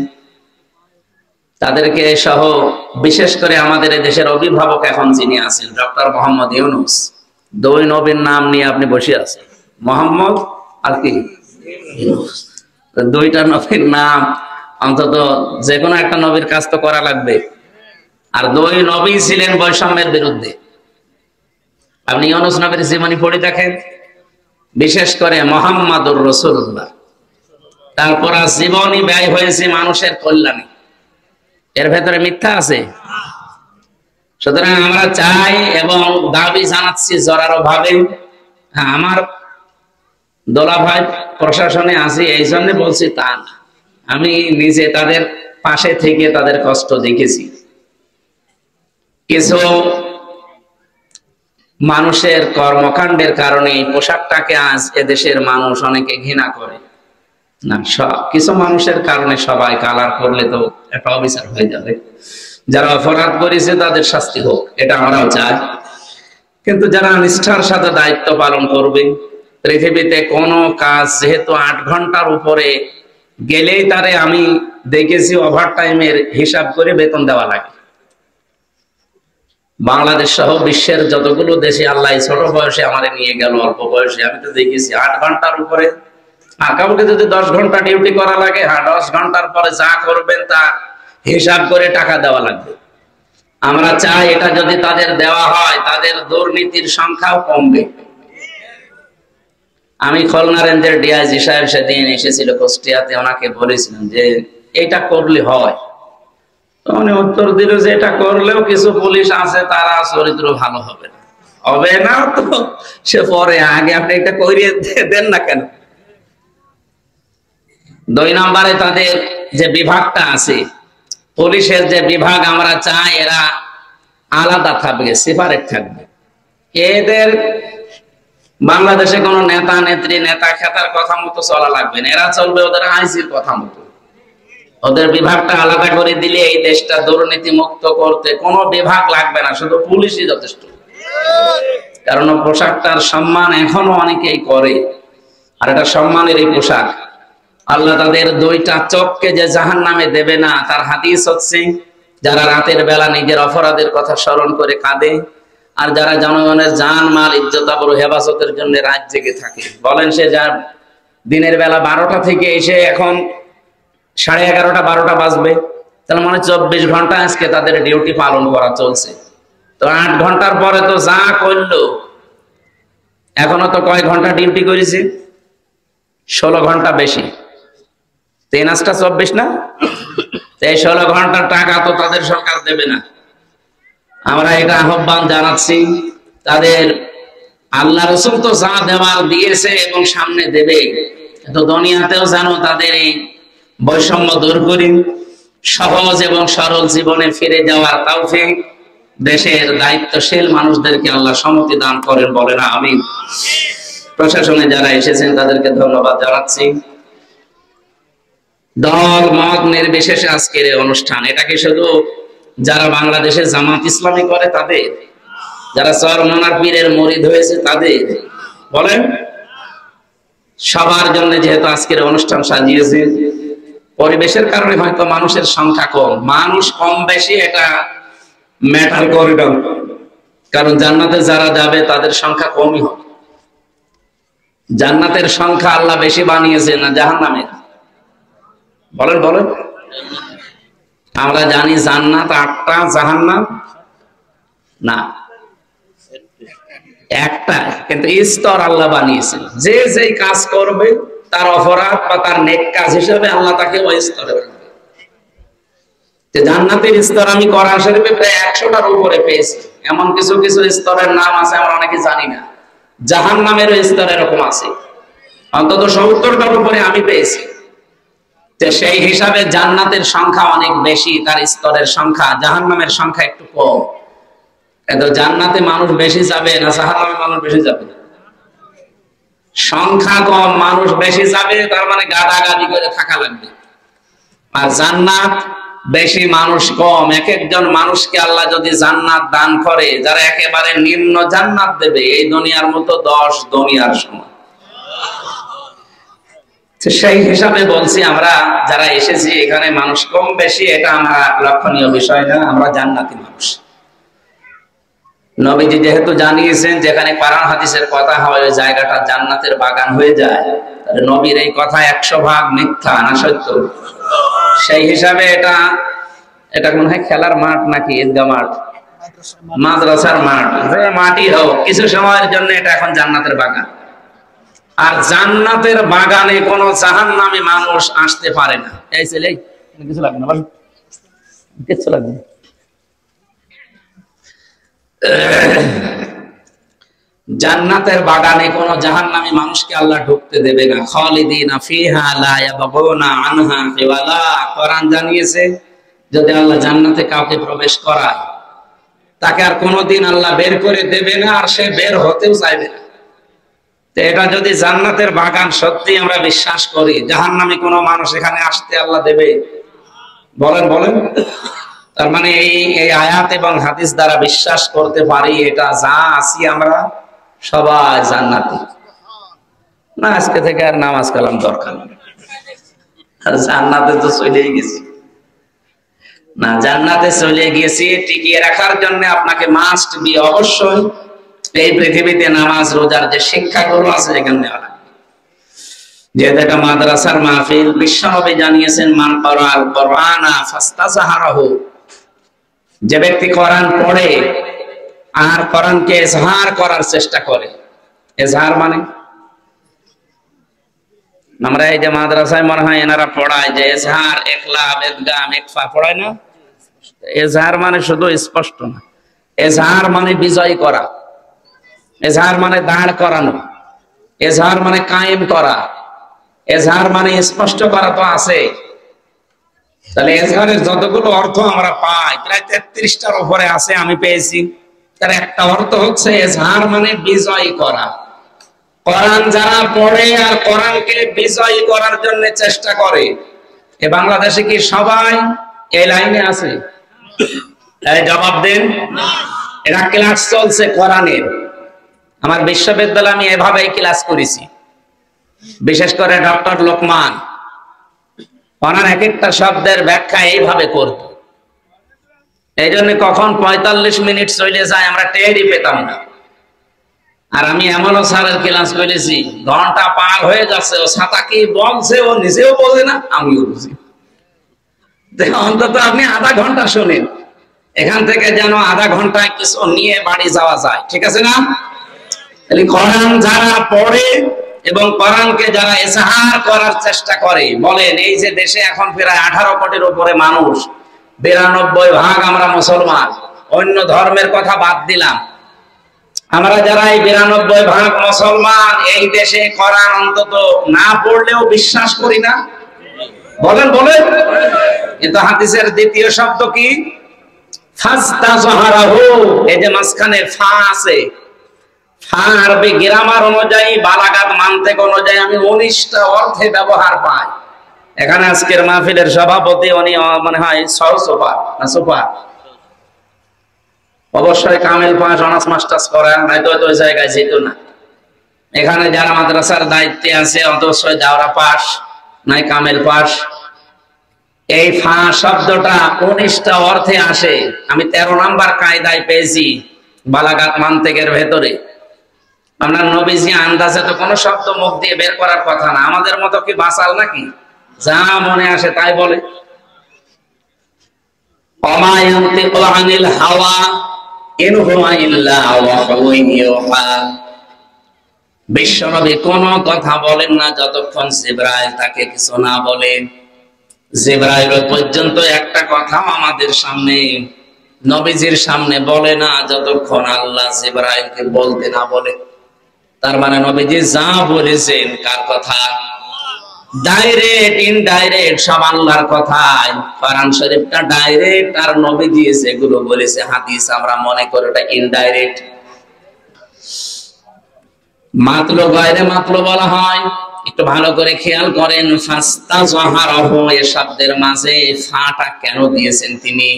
তাদেরকে সহ বিশেষ করে আমাদের এই দেশের অভিভাবক এখন যিনি আছেন ডক্টর মোহাম্মদ ইউনূস, 2 নবীর নাম নিয়ে আপনি বসে আছেন, মোহাম্মদ আর কি ইউনূস। 2টা নবীর নাম, অন্তত যে কোনো একটা নবীর কাজ তো করা লাগবে। আর 2 নবী ছিলেন বৈষম্যের বিরুদ্ধে। আপনি ইউনূস নবীর জীবনী পড়ে দেখেন, বিশেষ করে মুহাম্মাদুর রাসূলুল্লাহ। তারপর জীবনই ব্যয় হয়েছে মানুষের কল্যাণে, এর ভেতরে মিথ্যা আছে? সুতরাং আমরা চাই এবং দাবি জানাচ্ছি জোরালো ভাবে। হ্যাঁ, আমার দোলা ভাই প্রশাসনে আছি এই জন্য বলছি তা না, আমি নিজে তাদের পাশে থেকে তাদের কষ্ট দেখেছি। কিছু মানুষের কর্মকাণ্ডের কারণে এই পোশাকটাকে আজ এদেশের মানুষ অনেকে ঘৃণা করে না। কিছু মানুষের কারণে সবাই কালার করলে তো একটা অবিচার হয়ে যাবে। যারা অপরাধ করেছে তাদের শাস্তি হোক, এটা আমরাও চাই। কিন্তু যারা নিষ্ঠার সাথে দায়িত্ব পালন করবে, পৃথিবীতে কোনো কাজ যেহেতু 8 ঘন্টার উপরে গেলেই তারে আমি দেখেছি ওভারটাইমের হিসাব করে বেতন দেওয়া লাগে। বাংলাদেশ সহ বিশ্বের যতগুলো দেশে আল্লাহ ছোট বয়সে আমারে নিয়ে গেল, অল্প বয়সে, আমি তো দেখেছি 8 ঘন্টার উপরে। কাউকে যদি 10 ঘন্টা ডিউটি করা লাগে, 10 ঘন্টার পরে যা করবেন তা হিসাব করে টাকা দেওয়া লাগবে। আমরা চাই এটা যদি তাদের দেওয়া হয় তাদের দুর্নীতির সংখ্যাও কমবে। আমি খুলনা রেঞ্জের ডিআইজি সাহেব সেদিন এসেছিল কুষ্টিয়াতে, ওনাকে বলেছিলাম যে এটা করলে হয়। উনি উত্তর দিল যে এটা করলেও কিছু পুলিশ আছে তারা চরিত্র ভালো হবে না। হবে না তো সে পরে, আগে আপনি এটা করিয়ে দেন না কেন? 2 নম্বরে তাদের যে বিভাগটা আছে, পুলিশের যে বিভাগ, আমরা চাই এরা আলাদা থাকবে, সেপারেট থাকবে। এদের বাংলাদেশে কোনো নেতা নেত্রী নেতা খেতার কথা মতো চলা লাগবে না, এরা চলবে ওদের আইসির কথা মতো। ওদের বিভাগটা আলাদা করে দিলে এই দেশটা দুর্নীতি মুক্ত করতে কোনো বিভাগ লাগবে না, শুধু পুলিশই যথেষ্ট। কারণ পোশাকটার সম্মান এখনো অনেকেই করে, আর এটা সম্মানের এই পোশাক। আল্লাহ তাদের 2টা চোখকে যে জাহান্নামে দেবে না, তার হাদিস হচ্ছে যারা রাতের বেলা নিজের অপরাধের কথা স্মরণ করে কাঁদে, আর যারা জনগণের জান মাল ইজ্জত আবরু হেফাজতের জন্য রাত জেগে থাকে। বলেন সে যার দিনের বেলা 12টা থেকে এসে এখন 11:30 12টা বাজবে, তাহলে মানে 24 ঘন্টা আজকে তাদের ডিউটি পালন করা চলছে। তো 8 ঘন্টার পরে তো যা করলো, এখনো তো কয় ঘন্টা ডিউটি করেছি? 16 ঘন্টা বেশি, 3 24 না? এই 16 ঘন্টার টাকা তো তাদের সরকার দেবে না। আমরা এটা আহ্বান জানাচ্ছি, তাদের আল্লাহ রাসূল তো যা দেওয়ার দিয়েছে এবং সামনে দেবে, তো দুনিয়াতেও যেন তাদের এই বৈষম্য দূর করি, সহজ এবং সরল জীবনে ফিরে যাওয়ার তৌফিক দেশের দায়িত্বশীল মানুষদেরকে আল্লাহ সম্মতি দান করেন, বলেন আমিন। প্রশাসনে যারা এসেছেন তাদেরকে ধন্যবাদ জানাচ্ছি। দল মত নির্বিশেষে আজকের এই অনুষ্ঠান, এটা কি শুধু যারা বাংলাদেশে জামাত ইসলামী করে তাদের, যারা চরমনার পীরের মুরিদ হয়েছে তাদের, বলেন সবার জন্য যেহেতু আজকের অনুষ্ঠান সাজিয়েছে, পরিবেশের কারণে হয়তো মানুষের সংখ্যা কম, মানুষ কম বেশি এটা ম্যাটার করে না, কারণ জান্নাতে যারা যাবে তাদের সংখ্যা কমই হবে। জান্নাতের সংখ্যা আল্লাহ বেশি বানিয়েছে না জাহান্নামের? বলেন বলেন। আমরা জানি জান্নাত 8টা, জাহান্নাম না একটা, কিন্তু স্তর আল্লাহ বানিয়েছেন। যে যেই কাজ করবে তার অপরাধ বা তার নেক কাজ হিসেবে আল্লাহ তাকে ওই স্তরে রাখবে। জান্নাতের স্তর আমি কোরআন শরীফে প্রায় 100টার উপরে পেয়েছি। এমন কিছু কিছু স্তরের নাম আছে আমরা অনেকে জানি না। জাহান্নামের স্তর এরকম আছে অন্তত 70টার উপরে আমি পেয়েছি। সেই হিসাবে জান্নাতের সংখ্যা অনেক বেশি, তার স্তরের সংখ্যা, জাহান্নামের সংখ্যা একটু কম। কিন্তু জান্নাতে মানুষ বেশি যাবে না জাহান্নামে মানুষ বেশি যাবে? সংখ্যা কম, মানুষ বেশি যাবে, তার মানে গাদাগাদি করে থাকা লাগবে। আর জান্নাত বেশি, মানুষ কম। এক একজন মানুষকে আল্লাহ যদি জান্নাত দান করে, যারা একেবারে নিম্ন জান্নাত দেবে, এই দুনিয়ার মতো 10 দুনিয়ার সমান। সেই হিসাবে বলছি, আমরা যারা এসেছি এখানে মানুষ কম বেশি এটা আমরা লক্ষণীয় বিষয় না, আমরা জান্নাতি মানুষ। নবীজি যেহেতু জানিয়েছেন যেখানে কোরআন হাদিসের কথা হয় ওই জায়গাটা জান্নাতের বাগান হয়ে যায়, তাহলে নবীর এই কথা 100 ভাগ মিথ্যা না সত্য? সেই হিসাবে এটা মনে হয় খেলার মাঠ নাকি ঈদগাহ মাঠ, মাদ্রাসার মাঠ, যে মাটি হোক, কিছু সময়ের জন্য এটা এখন জান্নাতের বাগান। আর জান্নাতের বাগানে কোন জাহান্নামী মানুষ আসতে পারে না। এই ছেলে কিছু লাগবে না, কিছু লাগবে না। জান্নাতের বাগানে কোন জাহান্নামী মানুষকে আল্লাহ ঢুকতে দেবে না। খালিদিনা ফিহা লা ইয়াবগুনা আনহা হিওয়ালা। কোরআন জানিয়েছে যদি আল্লাহ জান্নাতে কাউকে প্রবেশ করায় তাকে আর কোনোদিন আল্লাহ বের করে দেবে না, আর সে বের হতেও চাইবে না। তো এটা যদি জান্নাতের বাগান সত্যি আমরা বিশ্বাস করি, জাহান্নামী কোন মানুষ এখানে আসতে আল্লাহ দেবে? বলেন বলেন। তার মানে এই আয়াত এবং হাদিস দ্বারা বিশ্বাস করতে পারি এটা যা আছি আমরা সবাই জান্নাতি না। আজকে থেকে আর নামাজ কালাম দরকার নেই, আর জান্নাতে তো চলেই গেছি না। জান্নাতে চলে গেছি, টিকিয়ে রাখার জন্য আপনাকে মাস্ট বি অবশ্যই এই পৃথিবীতে নামাজ রোজার যে শিক্ষাগুলো আছে এখানে নেওয়া লাগবে। যেহেতু এটা মাদ্রাসার মাহফিল, বিশ্বনবী জানিয়েছেন মান ক্বারাআল কুরআনা ফাস্তাযহারাহু, যে ব্যক্তি কোরআন পড়ে আর কোরআনকে ইজহার করার চেষ্টা করে। ইজহার মানে আমরা এই যে মাদ্রাসায় মনে হয় এনারা পড়ায় যে ইজহার, ইখলাব, ইদগাম, ইখফা পড়ায় না। ইজহার মানে শুধু স্পষ্ট না, ইজহার মানে বিজয় করা, ইজহার মানে দাঁড় করানো, ইজহার মানে কায়েম করা, ইজহার মানে স্পষ্ট করা তো আছে। তাহলে ইজহারের যতগুলো অর্থ আমরা পাই প্রায় 33টার উপরে আছে, আমি পেয়েছি। তার একটা অর্থ হচ্ছে ইজহার মানে বিজয় করা। কোরআন যারা পড়ে আর কোরআনকে বিজয় করার জন্য চেষ্টা করে, এ বাংলাদেশে কি সবাই এই লাইনে আছে? এই জবাব দেন। এটা ক্লাস চলছে কোরআনের। আমার বিশ্ববিদ্যালয়ে আমি এভাবেই ক্লাস করেছি, বিশেষ করে ডক্টর লোকমান। ওনার এক একটা শব্দের ব্যাখ্যা এইভাবে করত, এই জন্য কখন 45 মিনিট চলে যায় আমরা টেরই পেতাম না। আর আমি এমনও স্যারের ক্লাস করেছি ঘন্টা পার হয়ে যাচ্ছে, ও ছাতা কি বলছে ও নিজেও বোঝে না, আমিও বুঝি। অন্তত আপনি আধা ঘন্টা শোনেন, এখান থেকে যেন আধা ঘন্টায় কিছু নিয়ে বাড়ি যাওয়া যায়, ঠিক আছে না? কোরআন যারা পড়ে এবং কোরআনকে যারা ইজহার করার চেষ্টা করে, বলেন এই যে দেশে এখন প্রায় 18 কোটির উপরে মানুষ, 92% আমরা মুসলমান, অন্য ধর্মের কথা বাদ দিলাম। আমরা যারা এই 92% মুসলমান এই দেশে কোরআন অন্তত না পড়লেও বিশ্বাস করি না। বলেন বলেন। কিন্তু হাদিসের দ্বিতীয় শব্দ কি? ফাস্তাযহারাহু। এই যে মাঝখানে ফা আছে, ফা আরবি গ্রামার অনুযায়ী, বালাগাত মানতিক অনুযায়ী আমি 19টা অর্থে ব্যবহার পাই। এখানে আজকের মাহফিলের সভাপতি উনি মনে হয় সুপার না সুপার, অবশ্যই কামেল পাস, অনার্স মাস্টার্স করেন, নয়তো ওই জায়গায় যেত না। এখানে যারা মাদ্রাসার দায়িত্বে আছে অবশ্যই দাওরা পাস নাই কামেল পাস। এই ফা শব্দটা 19টা অর্থে আসে। আমি 13 নাম্বার কায়দায় পেয়েছি বালাগাত মানতিকের ভেতরে। আপনার নবীজি আন্দাজে তো কোনো শব্দ মুখ দিয়ে বের করার কথা না, আমাদের মতো কি বাসাল নাকি? যা মনে আসে তাই বলে। ওমা ইয়ানতিকু আনিল হাওয়া ইন হুয়া ইল্লা ওয়াহয়ুন ইউহা। বিশ্বনবী কোনো কথা বলেন না যতক্ষণ জিবরাইল তাকে কিছু না বলে। জিবরাইল পর্যন্ত একটা কথাও আমাদের সামনে নবীজির সামনে বলে না যতক্ষণ আল্লাহ জিবরাইলকে বলতে না বলে। তার মানে নবীজি যা বলেছেন কার কথা? ডাইরেক্ট ইনডাইরেক্ট সব আল্লাহর কথাই। কোরআন শরীফটা ডাইরেক্ট, আর নবীজি যেগুলো বলেছে হাদিস আমরা মনে করি এটা ইনডাইরেক্ট। মাতলু গায়রে মাতলু বলা হয়। একটু ভালো করে খেয়াল করেন, ফাস্তাযহারাহু এই শব্দের মাঝে ফাটা কেন দিয়েছেন তিনি?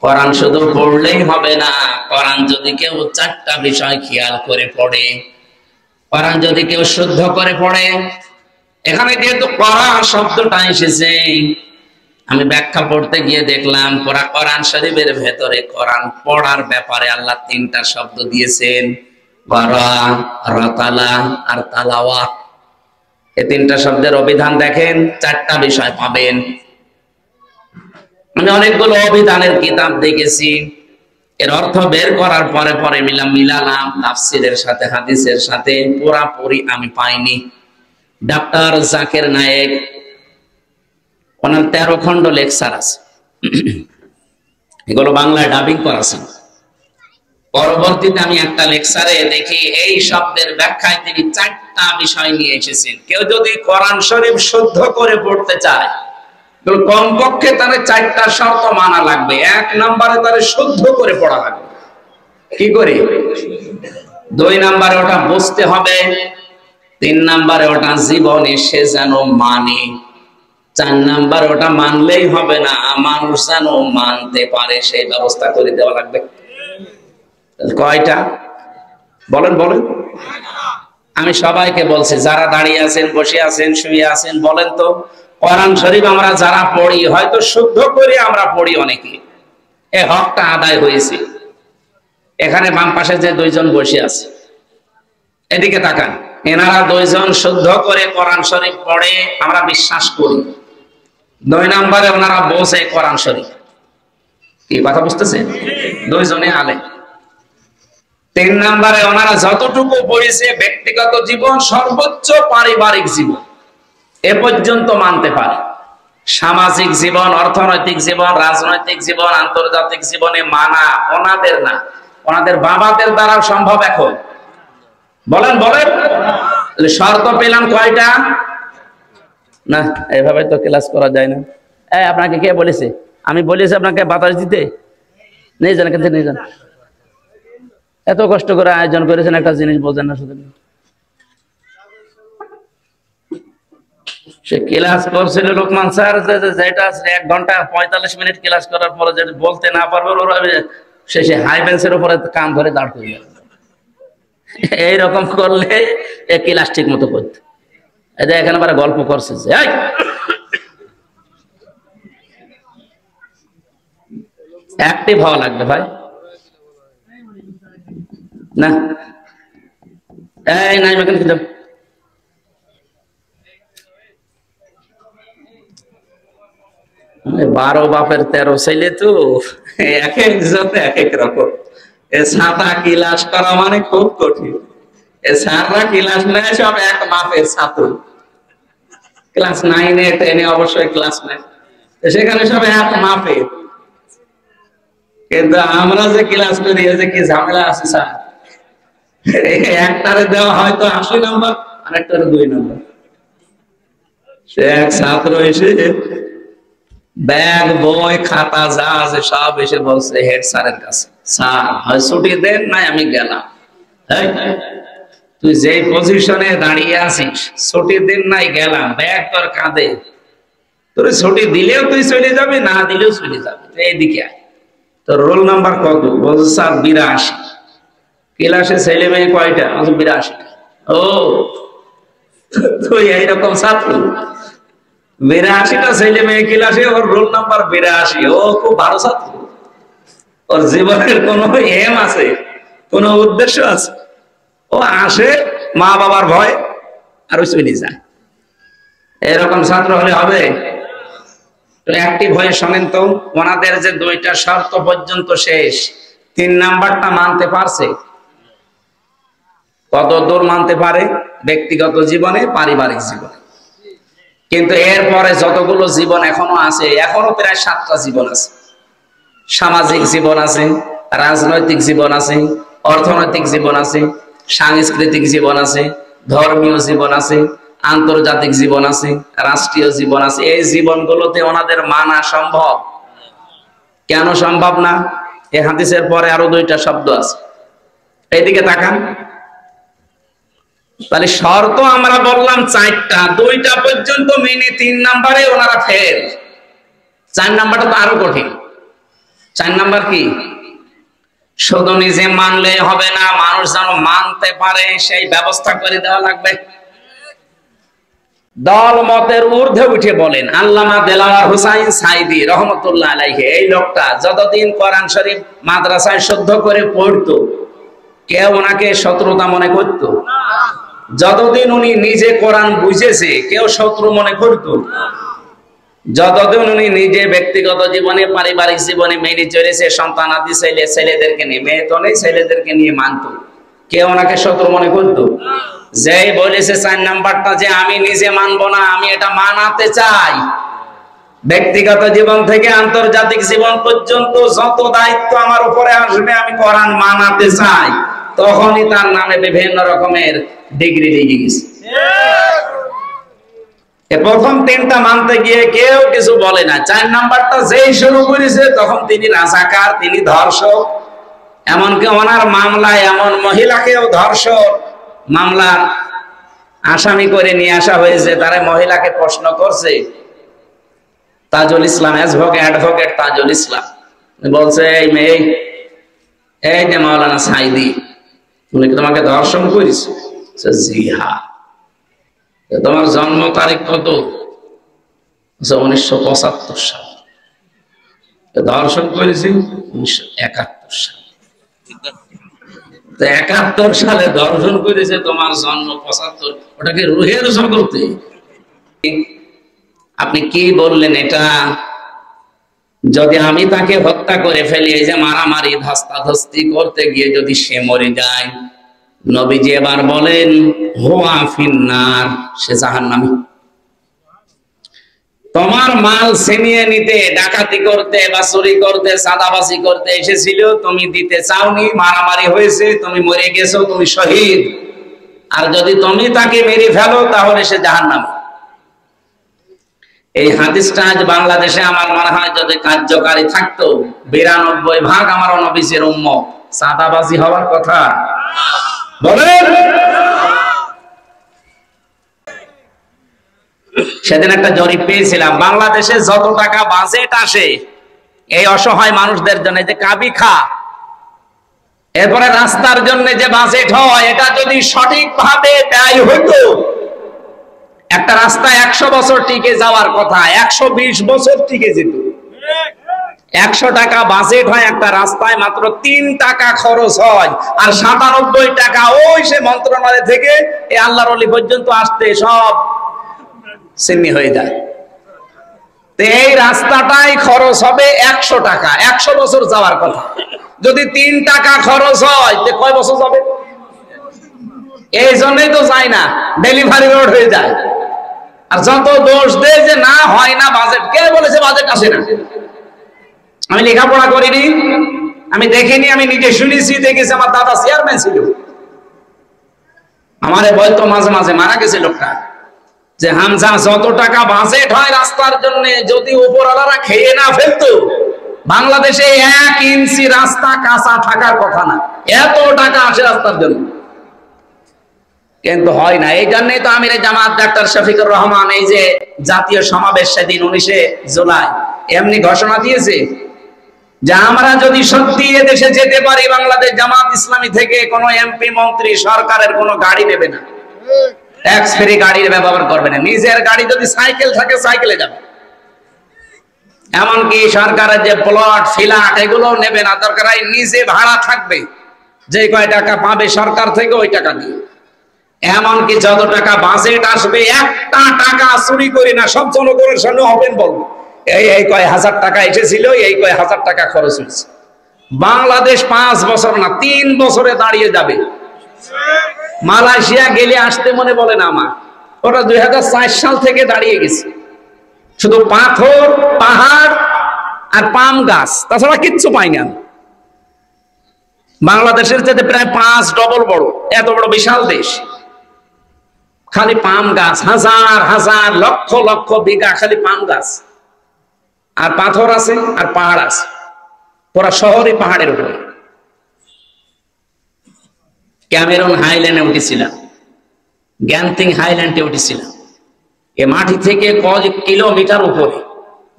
কোরআন শুধু পড়লেই হবে না, কোরআন যদি কেউ 4টা বিষয় খেয়াল করে পড়ে, কোরআন যদি কেউ শুদ্ধ করে পড়ে। এখানে যেহেতু পড়া শব্দটা এসেছে, আমি ব্যাখ্যা পড়তে গিয়ে দেখলাম পুরা কোরআন শরীফের ভেতরে কোরআন পড়ার ব্যাপারে আল্লাহ 3টা শব্দ দিয়েছেন, করা, রাতালা আর তালাওয়া। এই 3টা শব্দের অভিধান দেখেন, 4টা বিষয় পাবেন। আমি অনেকগুলো অভিধানের কিতাব দেখেছি, এর অর্থ বের করার পরে পরে মিলালাম তাফসিরের সাথে হাদিসের সাথে, পুরাপুরি আমি পাইনি। ডাক্তার জাকির নায়েক, ওনার 13 খণ্ড লেকচার আছে, এগুলো বাংলায় ডাবিং করেছেন। পরবর্তীতে আমি একটা লেকচারে দেখি এই শব্দের ব্যাখ্যায় তিনি 4টা বিষয় নিয়ে এসেছেন। কেউ যদি কোরআন শরীফ শুদ্ধ করে পড়তে চায়, কমপক্ষে তার 4টা শর্ত মানা লাগবে। 1 নম্বরে তার শুদ্ধ করে পড়া লাগবে। কি করে? 2 নম্বরে ওটা বুঝতে হবে। 3 নম্বরে ওটা জীবনে সে যেন মানে। 4 নম্বরে ওটা মানলেই হবে না, মানুষ যেন মানতে পারে সেই ব্যবস্থা করে দেওয়া লাগবে। কয়টা বলেন বলেন? আমি সবাইকে বলছি, যারা দাঁড়িয়ে আছেন, বসে আছেন, শুয়ে আছেন, বলেন তো, কোরআন শরীফ আমরা যারা পড়ি, হয়তো শুদ্ধ করে আমরা পড়ি, অনেকে এ হকটা আদায় হয়েছে। এখানে বাম পাশে যে 2 জন বসে আছে, এদিকে তাকান, এনারা 2 জন শুদ্ধ করে কোরআন শরীফ পড়ে, আমরা বিশ্বাস করি। 2 নম্বরে ওনারা বোঝে কোরআন শরীফ। কি কথা বুঝতেছেন? 2 জনে আলেম। 3 নম্বরে ওনারা যতটুকু পড়েছে ব্যক্তিগত জীবন, সর্বোচ্চ পারিবারিক জীবন এ পর্যন্ত মানতে পারে। সামাজিক জীবন, অর্থনৈতিক জীবন, রাজনৈতিক জীবন, আন্তর্জাতিক জীবনে মানা ওনাদের না, ওনাদের বাবাদের দ্বারা সম্ভব। এখন বলেন বলেন, শর্ত পেলাম কয়টা? না, এভাবে তো ক্লাস করা যায় না। আপনাকে কে বলেছে? আমি বলেছি আপনাকে বাতাস দিতে? নিয়ে যান, কিন্তু নিয়ে যান। এত কষ্ট করে আয়োজন করেছেন, একটা জিনিস বোঝেন না শুধু। সে ক্লাস করছিল লোকমান স্যার, যেটা 1 ঘন্টা 45 মিনিট ক্লাস করার পরে যেটা বলতে না পারবে, ওরা শেষে হাই বেঞ্চের উপরে কান ধরে দাঁড় করে যাবে। এইরকম করলে এ ক্লাস ঠিক মতো করতে। এখানে আবার গল্প করছে যে অ্যাক্টিভ হওয়া লাগবে ভাই। না এই নাই মেকান কি দাও, মানে 12 বাপের 13 ছেলে তো, এক একজন এক এক রকম। এ সাদা ক্লাস করা মানে খুব কঠিন। এ সারা ক্লাস নেয় সব এক মাপের ছাত্র। ক্লাস 9 এ 10 এ অবশ্যই ক্লাস নেয়, সেখানে সব এক মাপের। কিন্তু আমরা যে ক্লাস করি, যে কি ঝামেলা আছে স্যার। একটারে দেওয়া হয়তো 80 নম্বর, আর একটারে 2 নম্বর। সে এক ছাত্র এসে ব্যাগ, বই, খাতা যা আছে সব এসে বলছে হেড স্যারের কাছে, স্যার হয় ছুটি দেন, নাই আমি গেলাম। তুই যে পজিশনে দাঁড়িয়ে আছিস, ছুটি দিন নাই গেলাম, ব্যাগ তোর কাঁধে, তোর ছুটি দিলেও তুই চলে যাবি, না দিলেও চলে যাবি, এইদিকে আয়। তোর রোল নাম্বার কত? বলছে স্যার 82। ক্লাসে ছেলে মেয়ে কয়টা? 82। ও তুই এইরকম ছাত্র, 82টা ছেলে মেয়ে ক্লাসে, ওর রোল নাম্বার 82। ও খুব ভালো ছাত্র, ওর জীবনের কোন এম আছে, কোন উদ্দেশ্য আছে। ও আসে মা বাবার ভয় আর ওই চলে যায়। এরকম ছাত্র হলে হবে? অ্যাক্টিভ হয়ে শোনেন তো, ওনাদের যে 2টা শর্ত পর্যন্ত শেষ, 3 নাম্বারটা মানতে পারছে। কত দূর মানতে পারে? ব্যক্তিগত জীবনে, পারিবারিক জীবনে। কিন্তু এরপরে যতগুলো জীবন এখনো আছে, এখনো প্রায় 7টা জীবন আছে। সামাজিক জীবন আছে, রাজনৈতিক জীবন আছে, অর্থনৈতিক জীবন আছে, সাংস্কৃতিক জীবন আছে, ধর্মীয় জীবন আছে, আন্তর্জাতিক জীবন আছে, রাষ্ট্রীয় জীবন আছে। এই জীবনগুলোতে ওনাদের মানা সম্ভব? কেন সম্ভব না? এই হাদিসের পরে আরো 2টা শব্দ আছে, এইদিকে তাকান। তাহলে শর্ত আমরা বললাম 4টা, 2টা পর্যন্ত মেনে 3 নাম্বারে ওনারা ফেল। 4 নাম্বারটা তো আরো কঠিন। 4 নাম্বার কি? শুধু নিজে মানলে হবে না, মানুষ যেন মানতে পারে সেই ব্যবস্থা করে দেওয়া লাগবে। দল মতের ঊর্ধ্বে উঠে বলেন আল্লামা দেলাওয়ার হোসাইন সাইদি রহমতুল্লাহ আলাইহি, এই লোকটা যতদিন কোরআন শরীফ মাদ্রাসায় শুদ্ধ করে পড়তো, কেউ ওনাকে শত্রুতা মনে করত? যতদিন উনি নিজে কোরআন বুঝেছে, কেউ শত্রু মনে করত? যতদিন উনি নিজে ব্যক্তিগত জীবনে পারিবারিক জীবনে মেনে চলেছে, সন্তানাদি ছেলেদেরকে নিয়ে, মেয়ে তো নেই, ছেলেদেরকে নিয়ে মানত, কে ওনাকে শত্রু মনে করতো? যেই বলেছে 4 নাম্বারটা যে আমি নিজে মানবো না, আমি এটা মানাতে চাই, ব্যক্তিগত জীবন থেকে আন্তর্জাতিক জীবন পর্যন্ত যত দায়িত্ব আমার উপরে আসবে আমি কোরআন মানাতে চাই, তখনই তার নামে বিভিন্ন রকমের ডিগ্রি লেগে গেছে। প্রথম 3টা মানতে গিয়ে কেউ কিছু বলে না, 4 নাম্বারটা যেই শুরু করেছে তখন তিনি রাজাকার, তিনি ধর্ষক। এমনকি ওনার মামলায় এমন মহিলাকেও ধর্ষক মামলার আসামি করে নিয়ে আসা হয়েছে। তারা মহিলাকে প্রশ্ন করছে, তাজুল ইসলাম, অ্যাডভোকেট তাজুল ইসলাম বলছে, এই মেয়ে, এই যে মাওলানা সাইদি, উনি কি তোমাকে ধর্ষণ করেছে? জি হ্যাঁ। তোমার জন্ম তারিখ কত? 1975 সাল। ধর্ষণ করেছি 1971 সাল। 71 সালে ধর্ষণ করেছে, তোমার জন্ম 75। ওটাকে রুহের জগতে আপনি কি বললেন? এটা যদি আমি তাকে হত্যা করে ফেলি, এই যে মারামারি ধস্তাধস্তি করতে গিয়ে যদি সে মরে যায়, নবীজি এবার বলেন হুয়া ফিন্নার, সে জাহান্নামী। তোমার মাল ছিনিয়ে নিতে, ডাকাতি করতে বা চুরি করতে, চাঁদাবাজি করতে এসেছিল, তুমি দিতে চাওনি, মারামারি হয়েছে, তুমি মরে গেছো, তুমি শহীদ। আর যদি তুমি তাকে মেরে ফেলো তাহলে সে জাহান্নামী। এই হাদিসটা আজ বাংলাদেশে আমার মনে হয় যদি কার্যকারী থাকতো, 92% আমার নবীজির উম্মত। চাঁদাবাজি হওয়ার কথা বলেন। সেদিন একটা জরিপ পেয়েছিলাম, বাংলাদেশে যত টাকা বাজেট আসে এই অসহায় মানুষদের জন্য, যে কাবি খা, এরপরে রাস্তার জন্য যে বাজেট হয়, এটা যদি সঠিকভাবে ব্যয় হতো, একটা রাস্তা 100 বছর টিকে যাওয়ার কথা 120 বছর টিকে যেত। 100 টাকা বাজেট হয় একটা রাস্তায়, মাত্র 3 টাকা খরচ হয়, আর 97 টাকা ওই সে মন্ত্রণালয় থেকে এই আল্লাহর ওলি পর্যন্ত আসতে সব সিন্নি হয়ে যায়। এই রাস্তাটাই খরচ হবে 100 টাকা, 100 বছর যাওয়ার কথা। যদি 3 টাকা খরচ হয়, কয় বছর যাবে? এই জন্যই তো যায় না, ডেলিভারি রোড হয়ে যায়। আর যত দোষ দেয় যে না হয় না বাজেট, কে বলেছে বাজেট আসে না? আমি লেখাপড়া করিনি, আমি দেখিনি, আমি নিজে শুনেছি, দেখেছি, আমার দাদা চেয়ারম্যান ছিল। আমারে বলতো মাঝে মাঝে, মারা গেছে লোকটা, যে হামজা যত টাকা বাজেট হয় রাস্তার জন্য, যদি উপরওয়ালারা খেয়ে না ফেলতো, বাংলাদেশে 1 ইঞ্চি রাস্তা কাঁচা থাকার কথা না, এত টাকা আসে রাস্তার জন্য। কিন্তু হয় না। এই জন্যই তো আমিরে জামাত ডাক্তার শফিকুর রহমান এই যে জাতীয় সমাবেশ সেদিন 19 জুলাই এমনি ঘোষণা দিয়েছে যে আমরা যদি সত্যি এদেশে যেতে পারি, বাংলাদেশ জামাত ইসলামী থেকে কোনো এমপি মন্ত্রী সরকারের কোনো গাড়ি নেবে না, ট্যাক্স ফ্রি গাড়ির ব্যবহার করবে না, নিজের গাড়ি যদি সাইকেল থাকে সাইকেলে যাবে। এমনকি সরকারের যে প্লট ফ্ল্যাট এগুলো নেবে না, দরকার হয় নিজে ভাড়া থাকবে, যে কয় টাকা পাবে সরকার থেকে ওই টাকা দিয়ে। এমনকি যত টাকা বাজেট আসবে, একটা টাকা চুরি করি না, সব জনগণের সামনে হবেন বলবো, এই কয় হাজার টাকা এসেছিল, এই কয় হাজার টাকা খরচ হয়েছে। বাংলাদেশ 5 বছর না 3 বছরে দাঁড়িয়ে যাবে। মালয়েশিয়া গেলে আসতে মনে বলে না আমার, ওটা 2004 সাল থেকে দাঁড়িয়ে গেছে। শুধু পাথর, পাহাড় আর পাম গাছ, তাছাড়া কিচ্ছু পাই না। বাংলাদেশের চেয়ে প্রায় 5 ডবল বড়, এত বড় বিশাল দেশ, খালি পাম গাছ, হাজার হাজার লক্ষ লক্ষ বিঘা খালি পাম গাছ, আর পাথর আছে আর পাহাড় আছে, পুরা শহরই পাহাড়ের উপরে। ক্যামেরন হাইল্যান্ডে উঠেছিলাম, গ্যান্তিং হাইল্যান্ডে উঠেছিলাম। এ মাটি থেকে কয়েক কিলোমিটার উপরে,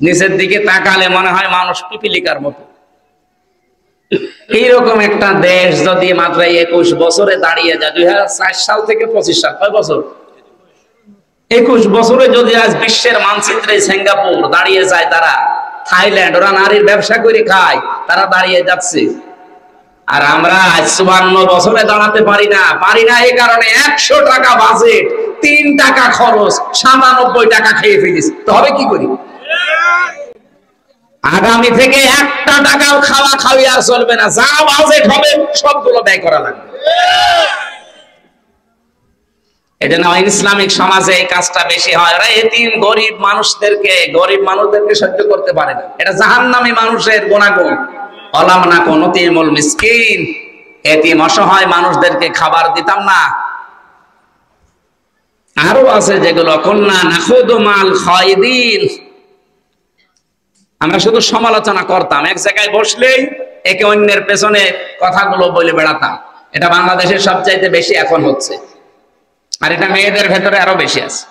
নিচের দিকে তাকালে মনে হয় মানুষ পিপিলিকার মতো। এইরকম একটা দেশ যদি মাত্র 21 বছরে দাঁড়িয়ে যায়, 2004 সাল থেকে 25 সাল, কয় বছর? 21 বছরে যদি আজ বিশ্বের মানচিত্রে সিঙ্গাপুর দাঁড়িয়ে যায়, তারা থাইল্যান্ড, ওরা নারীর ব্যবসা করে খায়, তারা দাঁড়িয়ে যাচ্ছে। আর আমরা আজ 54 বছরে দাঁড়াতে পারি না। এই কারণে 100 টাকা বাজেট, 3 টাকা খরচ, 97 টাকা খেয়ে ফেলিস, তো হবে কি করি? আগামী থেকে একটা টাকাও খাওয়া খাওয়ি আর চলবে না, যা বাজেট হবে সবগুলো ব্যয় করা লাগবে। এই জন্য ইসলামিক সমাজে এই কাজটা বেশি হয়। ওরা এতিম গরিব মানুষদেরকে সহ্য করতে পারে না। এটা জাহান্নামী মানুষের গুণাগুণ। অলাম না কোন তিমুল মিসকিন, এতিম অসহায় মানুষদেরকে খাবার দিতাম না। আরো আছে যেগুলো কন্যা নাখুদু মাল খায়দিন, আমরা শুধু সমালোচনা করতাম, এক জায়গায় বসলেই একে অন্যের পেছনে কথাগুলো বলে বেড়াতাম। এটা বাংলাদেশের সবচাইতে বেশি এখন হচ্ছে, আর এটা মেয়েদের ভেতরে আরো বেশি আছে।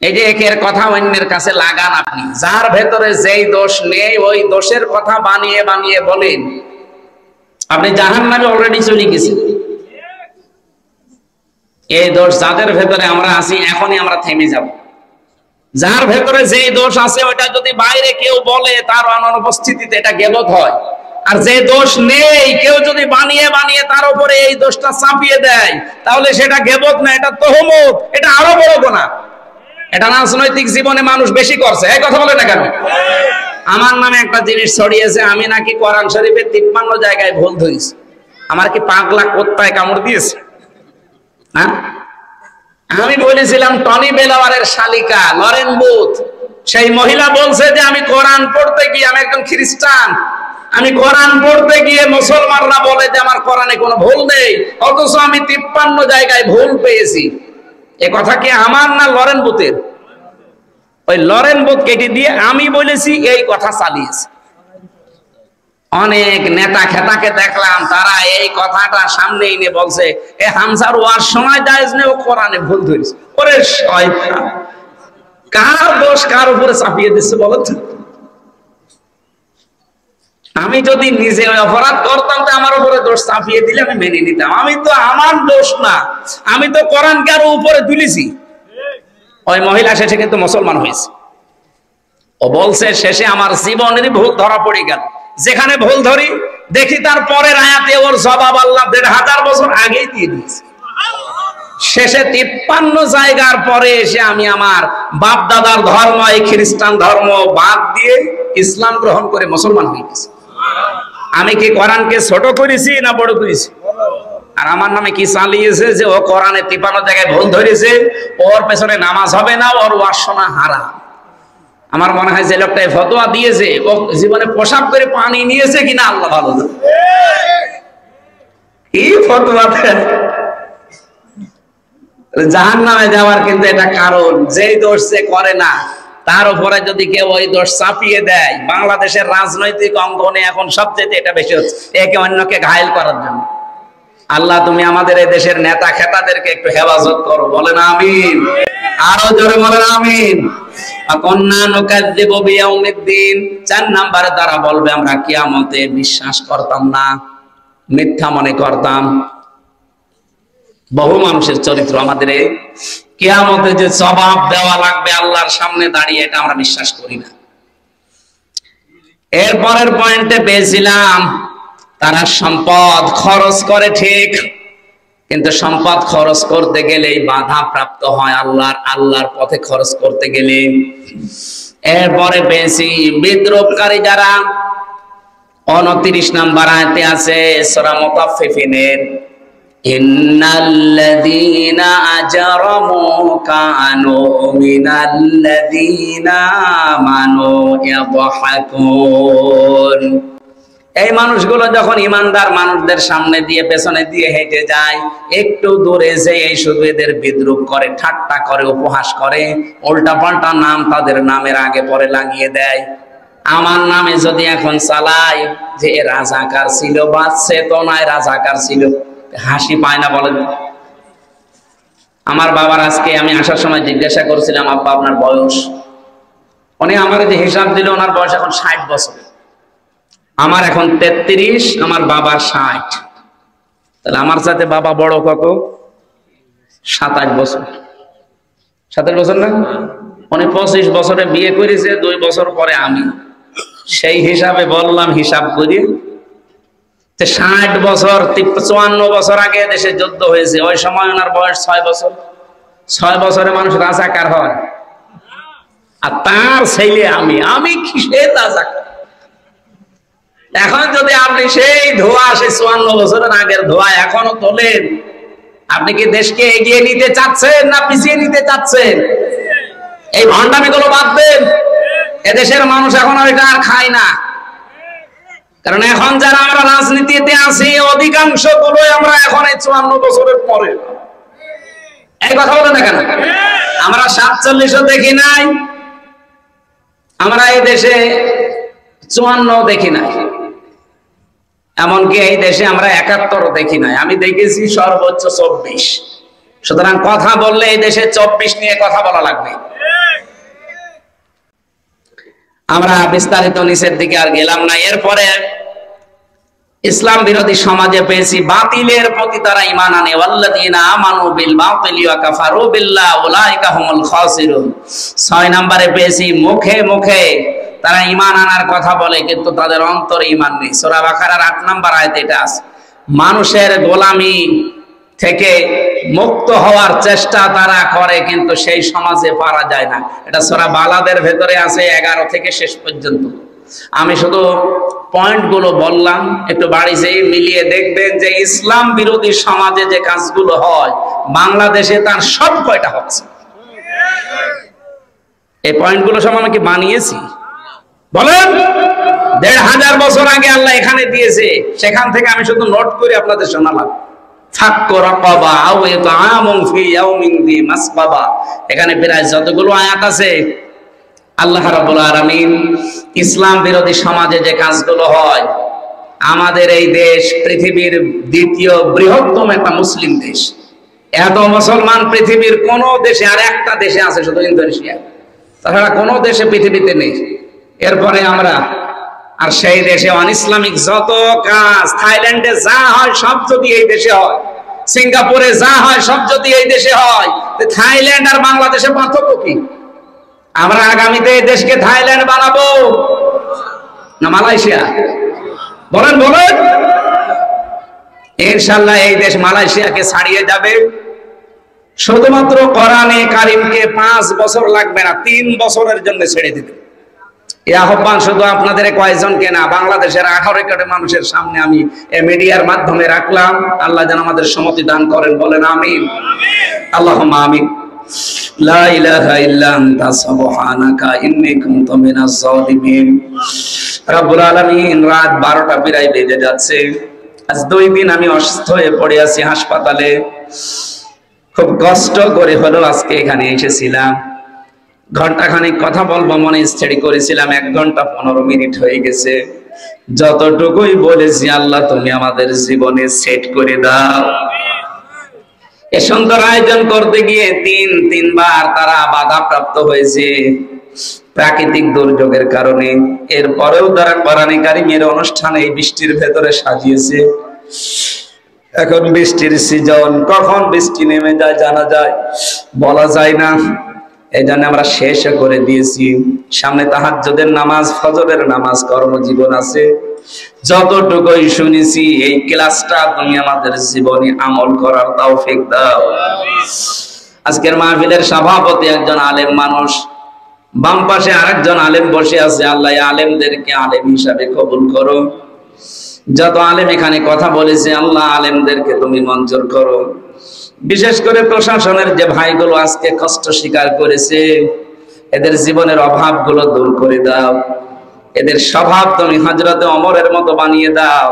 এই যে একের কথা অন্যের কাছে লাগান, আপনি যার ভেতরে যেই দোষ নেই ওই দোষের কথা বানিয়ে বানিয়ে বলেন, আপনি জাহান্নামে অলরেডি চলে গেছেন। এই দোষ যাদের ভেতরে আমরা আছি এখনই আমরা থেমে যাব। যার ভেতরে যেই দোষ আছে ওইটা যদি বাইরে কেউ বলে তার অনুপস্থিতিতে এটা গীবত হয়। আর যে দোষ নেই কেউ যদি বানিয়ে বানিয়ে তার উপরে এই দোষটা চাপিয়ে দেয় তাহলে সেটা গীবত না, এটা তহমত, এটা আরো বড় গুনাহ। এটা রাজনৈতিক জীবনে মানুষ বেশি করছে। এই কথা বলে না কেন? আমার নামে একটা জিনিস ছড়িয়েছে, আমি নাকি কোরআন শরীফের 53 জায়গায় ভুল ধরেছি। আমার কি পাগলা কুত্তায় কামড় দিয়েছে? হ্যাঁ, আমি বলেছিলাম টনি বেলাওয়ারের শালিকা লরেন বুথ, সেই মহিলা বলছে যে আমি কোরআন পড়তে গিয়ে, আমি একজন খ্রিস্টান, আমি কোরআন পড়তে গিয়ে মুসলমানরা বলে যে আমার কোরআনে কোনো ভুল নেই, অথচ আমি 53 জায়গায় ভুল পেয়েছি। এ কথা কি আমার না লরেন বুথের? ওই লরেন বুথ কেটে দিয়ে আমি বলেছি, এই কথা চালিয়েছে। অনেক নেতা খেতাকে দেখলাম তারা এই কথাটা সামনে এনে বলছে এ হামজার ওয়ার সময় জায়েজ নেই, ও কোরআনে ভুল ধরেছে। ওরে শয়তান, কার দোষ কার উপরে চাপিয়ে দিচ্ছে বলো তো? আমি যদি নিজে অপরাধ করতাম তো আমার উপরে দোষ চাপিয়ে দিলে আমি মেনে নিতাম। আমি তো, আমার দোষ না, আমি তো কোরআনকে আরো উপরে তুলেছি। ওই মহিলা শেষে কিন্তু মুসলমান হয়েছে। ও বলছে শেষে আমার জীবনেরই ভুল ধরা পড়ে গেল। যেখানে ভুল ধরি দেখি তার পরের আয়াতে ওর জবাব আল্লাহ 1500 বছর আগেই দিয়ে দিয়েছে। শেষে 53 জায়গার পরে এসে আমি আমার বাপ দাদার ধর্ম, এই খ্রিস্টান ধর্ম বাদ দিয়ে ইসলাম গ্রহণ করে মুসলমান হয়ে গেছি। আমি কি কোরআনকে ছোট করেছি না বড় করেছি? আর আমার নামে কি চালিয়েছে যে ও কোরআনে 53 জায়গায় ভুল ধরেছে, ওর পেছনে নামাজ হবে না, ওর ওয়াজ শোনা হারাম। আমার মনে হয় যে লোকটা ফতোয়া দিয়েছে ও জীবনে পোশাক করে পানি নিয়েছে কিনা আল্লাহ ভালো জানে। কি ফতোয়া দেন! জাহান্নামে যাওয়ার কিন্তু এটা কারণ, যেই দোষ সে করে না তার উপরে যদি কেউ ওই দোষ চাপিয়ে দেয়। বাংলাদেশের রাজনৈতিক অঙ্গনে এখন সবচেয়ে এটা বেশি হচ্ছে, একে অন্যকে ঘায়েল করার জন্য। আল্লাহ তুমি আমাদের এই দেশের নেতা খেতাদেরকে একটু হেফাজত করো, বলেন আমিন। আরো জোরে বলেন আমিন। কন্যা নুকাযযিবু বিয়াউমিদ্দিন, 4 নম্বরে তারা বলবে আমরা কিয়ামতে বিশ্বাস করতাম না, মিথ্যা মনে করতাম। বহু মানুষের চরিত্র আমাদের এই কিয়ামতে যে জবাব দেওয়া লাগবে আল্লাহর সামনে দাঁড়িয়ে, এটা আমরা বিশ্বাস করি না। এরপরের পয়েন্টে পেয়েছিলাম তারা সম্পদ খরচ করে ঠিক, কিন্তু সম্পদ খরচ করতে গেলেই বাধা প্রাপ্ত হয় আল্লাহর পথে খরচ করতে গেলে। এরপরে পেয়েছি বিদ্রোহকারী যারা। 29 নম্বর আয়াতে আছে সূরা মুতাফফিফিনের, ইন্নাল্লাযীনা আজরামু কানু মিনাল্লাযীনা আমানু ইয়াদহাকুন। এই মানুষগুলো যখন ইমানদার মানুষদের সামনে দিয়ে পেছনে দিয়ে হেঁটে যায়, একটু দূরে যে এই শুধু এদের বিদ্রুপ করে, ঠাট্টা করে, উপহাস করে, উল্টা পাল্টা নাম তাদের নামের আগে পরে লাগিয়ে দেয়। আমার নামে যদি এখন চালাই যে এ রাজাকার ছিল বা চেতনায় রাজাকার ছিল, হাসি পায় না বলেন? আমার বাবার আজকে আমি আসার সময় জিজ্ঞাসা করছিলাম, আব্বা আপনার বয়স? উনি আমার যে হিসাব দিল ওনার বয়স এখন 60 বছর। আমার এখন 33, আমার বাবার 60। তাহলে আমার সাথে বাবা বড় কত? 27 বছর। 27 বছর না? উনি 25 বছরে বিয়ে করেছে, 2 বছর পরে আমি। সেই হিসাবে বললাম, হিসাব করি 60 বছর, 54 বছর আগে দেশে যুদ্ধ হয়েছে, ওই সময় ওনার বয়স 6 বছর। 6 বছরে মানুষ রাজাকার হয়, আর তার ছেলে আমি কিসের রাজাকার? এখন যদি আপনি সেই ধোঁয়া, সেই 54 বছরের আগের ধোঁয়া এখনো তোলেন, আপনি কি দেশকে এগিয়ে নিতে চাচ্ছেন না পিছিয়ে নিতে চাচ্ছেন? এই ভণ্ডামিগুলো বাদ দেন। এদেশের মানুষ এখন এটা আর খায় না, কারণ এখন যারা আমরা রাজনীতিতে আছি অধিকাংশ গুলোই আমরা এখন এই 54 বছরের পরে। এই কথা বলে না কেন? আমরা 47ও দেখি নাই, আমরা এই দেশে 54 দেখি নাই, এমনকি এই দেশে আমরা 71ও দেখি নাই। আমি দেখেছি সর্বোচ্চ 24। সুতরাং কথা বললে এই দেশে 24 নিয়ে কথা বলা লাগবে। আমরা বিস্তারিত নিচের দিকে আর গেলাম না। এরপরে ইসলাম বিরোধী সমাজে পেয়েছি বাতিলের প্রতি তারা ঈমান আনে, ওয়াল্লাযীনা আমানু বিল বাতিলি ওয়া কাফারু বিল্লাহি উলাইকা হুমুল খাসিরুন। 6 নম্বরে পেয়েছি মুখে মুখে তারা ঈমান আনার কথা বলে কিন্তু তাদের অন্তরে ঈমান নেই। সূরা বাকারার 8 নম্বর আয়াতে এটা আছে। মানুষের গোলামি থেকে মুক্ত হওয়ার চেষ্টা তারা করে কিন্তু সেই সমাজে পারা যায় না। এটা সূরা বালাদের ভেতরে আছে 11 থেকে শেষ পর্যন্ত। আমি শুধু পয়েন্টগুলো বললাম, একটু বাড়ি যেয়ে মিলিয়ে দেখবেন যে ইসলাম বিরোধী সমাজে যে কাজগুলো হয় বাংলাদেশে তার সব কয়টা হচ্ছে। এই পয়েন্টগুলো সব আমি কি বানিয়েছি? বলেন, 1500 বছর আগে আল্লাহ এখানে দিয়েছে, সেখান থেকে আমি শুধু নোট করে আপনাদের শোনালাম। এখানে প্রায় যতগুলো আয়াত আছে আল্লাহ রাব্বুল আলামিন ইসলাম বিরোধী সমাজে যে কাজগুলো হয়, আমাদের এই দেশ পৃথিবীর দ্বিতীয় বৃহত্তম একটা মুসলিম দেশ। এত মুসলমান পৃথিবীর কোন দেশে, আর একটা দেশে আছে শুধু ইন্দোনেশিয়া, তাছাড়া কোন দেশে পৃথিবীতে নেই। এরপরে আমরা, আর সেই দেশে অন ইসলামিক যত কাজ, থাইল্যান্ডে যা হয় সব যদি এই দেশে হয়, সিঙ্গাপুরে যা হয় সব যদি এই দেশে হয়, থাইল্যান্ড আর বাংলাদেশের পার্থক্য কি? আমরা আগামীতে এই দেশকে থাইল্যান্ড বানাবো না মালয়েশিয়া? বলেন বলেন। ইনশাআল্লাহ এই দেশ মালয়েশিয়াকে ছাড়িয়ে যাবে। শুধুমাত্র কোরআনে কারিমকে 5 বছর লাগবে না, 3 বছরের জন্য ছেড়ে দিতে। এই আহ্বান শুধু আপনাদের কয়েকজনকে না, বাংলাদেশের 18 কোটি মানুষের সামনে আমি মিডিয়ার মাধ্যমে রাখলাম। আল্লাহ যেন আমাদের সম্মতি দান করেন, বলেন আমিন। আল্লাহুম্মা আমিন। লা ইলাহা ইল্লা আনতা সুবহানাকা ইন্নী কুনতু মিনাজ জালিমিন। রব্বুল আলামিন, রাত 12টা প্রায় বেজে যাচ্ছে। আজ 2 দিন আমি অসুস্থ হয়ে পড়ে আছি হাসপাতালে। খুব কষ্ট করে হলো আজকে এখানে এসেছিলাম। ঘন্টাখানিক কথা বলবো মনে স্থির করেছিলাম, 1 ঘন্টা 15 মিনিট হয়ে গেছে। যতটুকুই বলেছি আল্লাহ তুমি আমাদের জীবনে সেট করে দাও। এ সুন্দর আয়োজন করতে গিয়ে 3বার তারা বাধাপ্রাপ্ত হয়েছে প্রাকৃতিক দুর্যোগের কারণে। এরপরেও তারা কোরআনে কারিমের অনুষ্ঠানে এই বৃষ্টির ভেতরে সাজিয়েছে। এখন বৃষ্টির সিজন, কখন বৃষ্টি নেমে যায় জানা যায়, বলা যায় না। এই জন্য আমরা শেষ করে দিয়েছি। সামনে তাহাজ্জুদের নামাজ, ফজরের নামাজ, কর্মজীবন আছে। যতটুকুই শুনেছি এই ক্লাসটা তুমি আমাদের জীবনে আমল করার তৌফিক দাও। আজকের মাহফিলের সভাপতি একজন আলেম মানুষ, বাম পাশে আরেকজন আলেম বসে আছে। আল্লাহ আলেমদেরকে আলেম হিসাবে কবুল করো। যত আলেম এখানে কথা বলেছে আল্লাহ আলেমদেরকে তুমি মঞ্জুর করো। বিশেষ করে প্রশাসনের যে ভাইগুলো আজকে কষ্ট স্বীকার করেছে, এদের জীবনের অভাবগুলো দূর করে দাও। এদের স্বভাব তুমি হযরতে ওমরের মতো বানিয়ে দাও।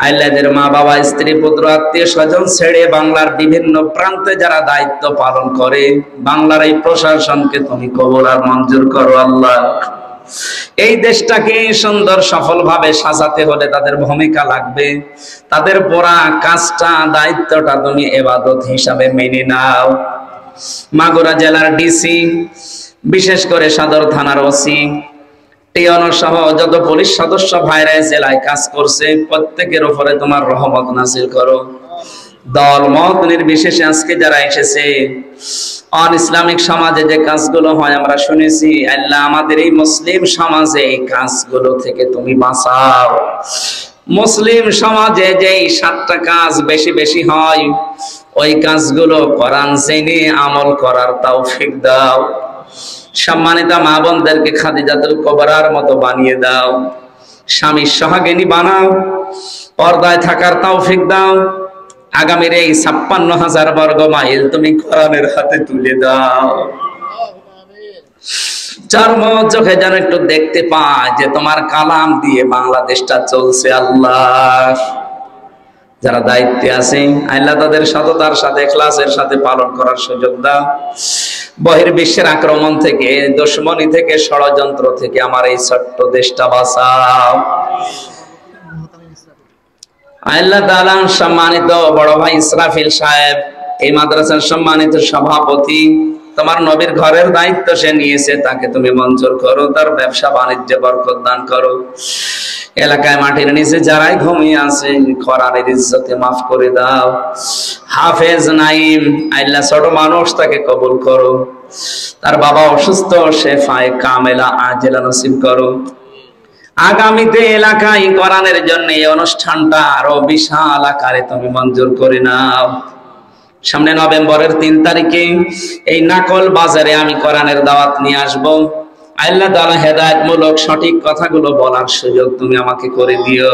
আল্লাহ এদের মা বাবা, স্ত্রী, পুত্র, আত্মীয় স্বজন ছেড়ে বাংলার বিভিন্ন প্রান্তে যারা দায়িত্ব পালন করে, বাংলার এই প্রশাসনকে তুমি কবুল আর মঞ্জুর করো আল্লাহ। এই দেশটাকে সুন্দর সফলভাবে সাজাতে হলে তাদের ভূমিকা লাগবে। তাদের পুরা কাজটা, দায়িত্বটা তুমি ইবাদত হিসাবে মেনে নাও। মাগুরা জেলার ডিসি, বিশেষ করে সদর থানার ওসি, টিওনো সহ যত পুলিশ সদস্য ভাইরা জেলায় কাজ করছে, প্রত্যেকের উপরে তোমার রহমত নাযিল করো। দল মত নির্বিশেষে আজকে যারা এসেছে, অন ইসলামিক সমাজে যে কাজগুলো হয় আমরা শুনেছি, আল্লাহ আমাদের এই মুসলিম সমাজে এই কাজগুলো থেকে তুমি বাঁচাও। মুসলিম সমাজে যে 7টা কাজ বেশি বেশি হয়, ওই কাজগুলো কোরআন জেনে আমল করার তৌফিক দাও। সম্মানিত মা বোনদেরকে খাদিজাতুল কুবরার মতো বানিয়ে দাও। স্বামীর সোহাগিনী বানাও, পর্দায় থাকার তৌফিক দাও। আগামীর এই 56,000 বর্গ মাইল তুমি কোরআনের হাতে তুলে দাও। চর্ম চোখে যেন একটু দেখতে পায় যে তোমার কালাম দিয়ে বাংলাদেশটা চলছে। আল্লাহ, যারা দায়িত্বে আছে আল্লাহ তাদের সততার সাথে ইখলাসের সাথে পালন করার সুযোগ দাও। বহির্বিশ্বের আক্রমণ থেকে, দুশমনী থেকে, ষড়যন্ত্র থেকে আমার এই ছোট্ট দেশটা বাঁচাও। আল্লাহ তাআলা সম্মানিত বড় ভাই ইসরাফিল সাহেব, এই মাদ্রাসার সম্মানিত সভাপতি, তোমার নবীর ঘরের দায়িত্ব সে নিয়েছে, তাকে তুমি মঞ্জুর করো, তার ব্যবসা বাণিজ্যে বরকত দান করো। এলাকায় মাটির নিচে যারাই ঘুমিয়ে আছে কোরআনের ইজ্জতে মাফ করে দাও। হাফেজ নাইম, আল্লাহ ছোট মানুষ, তাকে কবুল করো। তার বাবা অসুস্থ, শেফায়ে কামেলা আজেলা নসিব করো। আগামীতে এলাকায় কোরআনের জন্য এই অনুষ্ঠানটা আরো বিশাল আকারে তুমি মঞ্জুর করে নাও। সামনে নভেম্বরের 3 তারিখে এই নাকল বাজারে আমি কোরআনের দাওয়াত নিয়ে আসব। আল্লাহ তাআলা হেদায়েতমূলক সঠিক কথাগুলো বলার সুযোগ তুমি আমাকে করে দিও।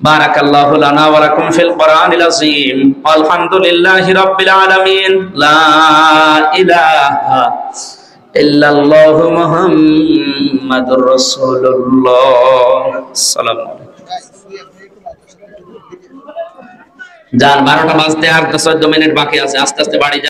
বারাকাল্লাহু লানা ওয়া লাকুম ফিল কোরআনিল আযীম। আলহামদুলিল্লাহি রাব্বিল আলামিন। লা ইলাহা ইল্লাল্লাহু মুহাম্মাদুর রাসূলুল্লাহ। আসসালামু আলাইকুম। যান 12টা বাজতে আর 14 মিনিট বাকি আছে, আস্তে আস্তে বাড়ি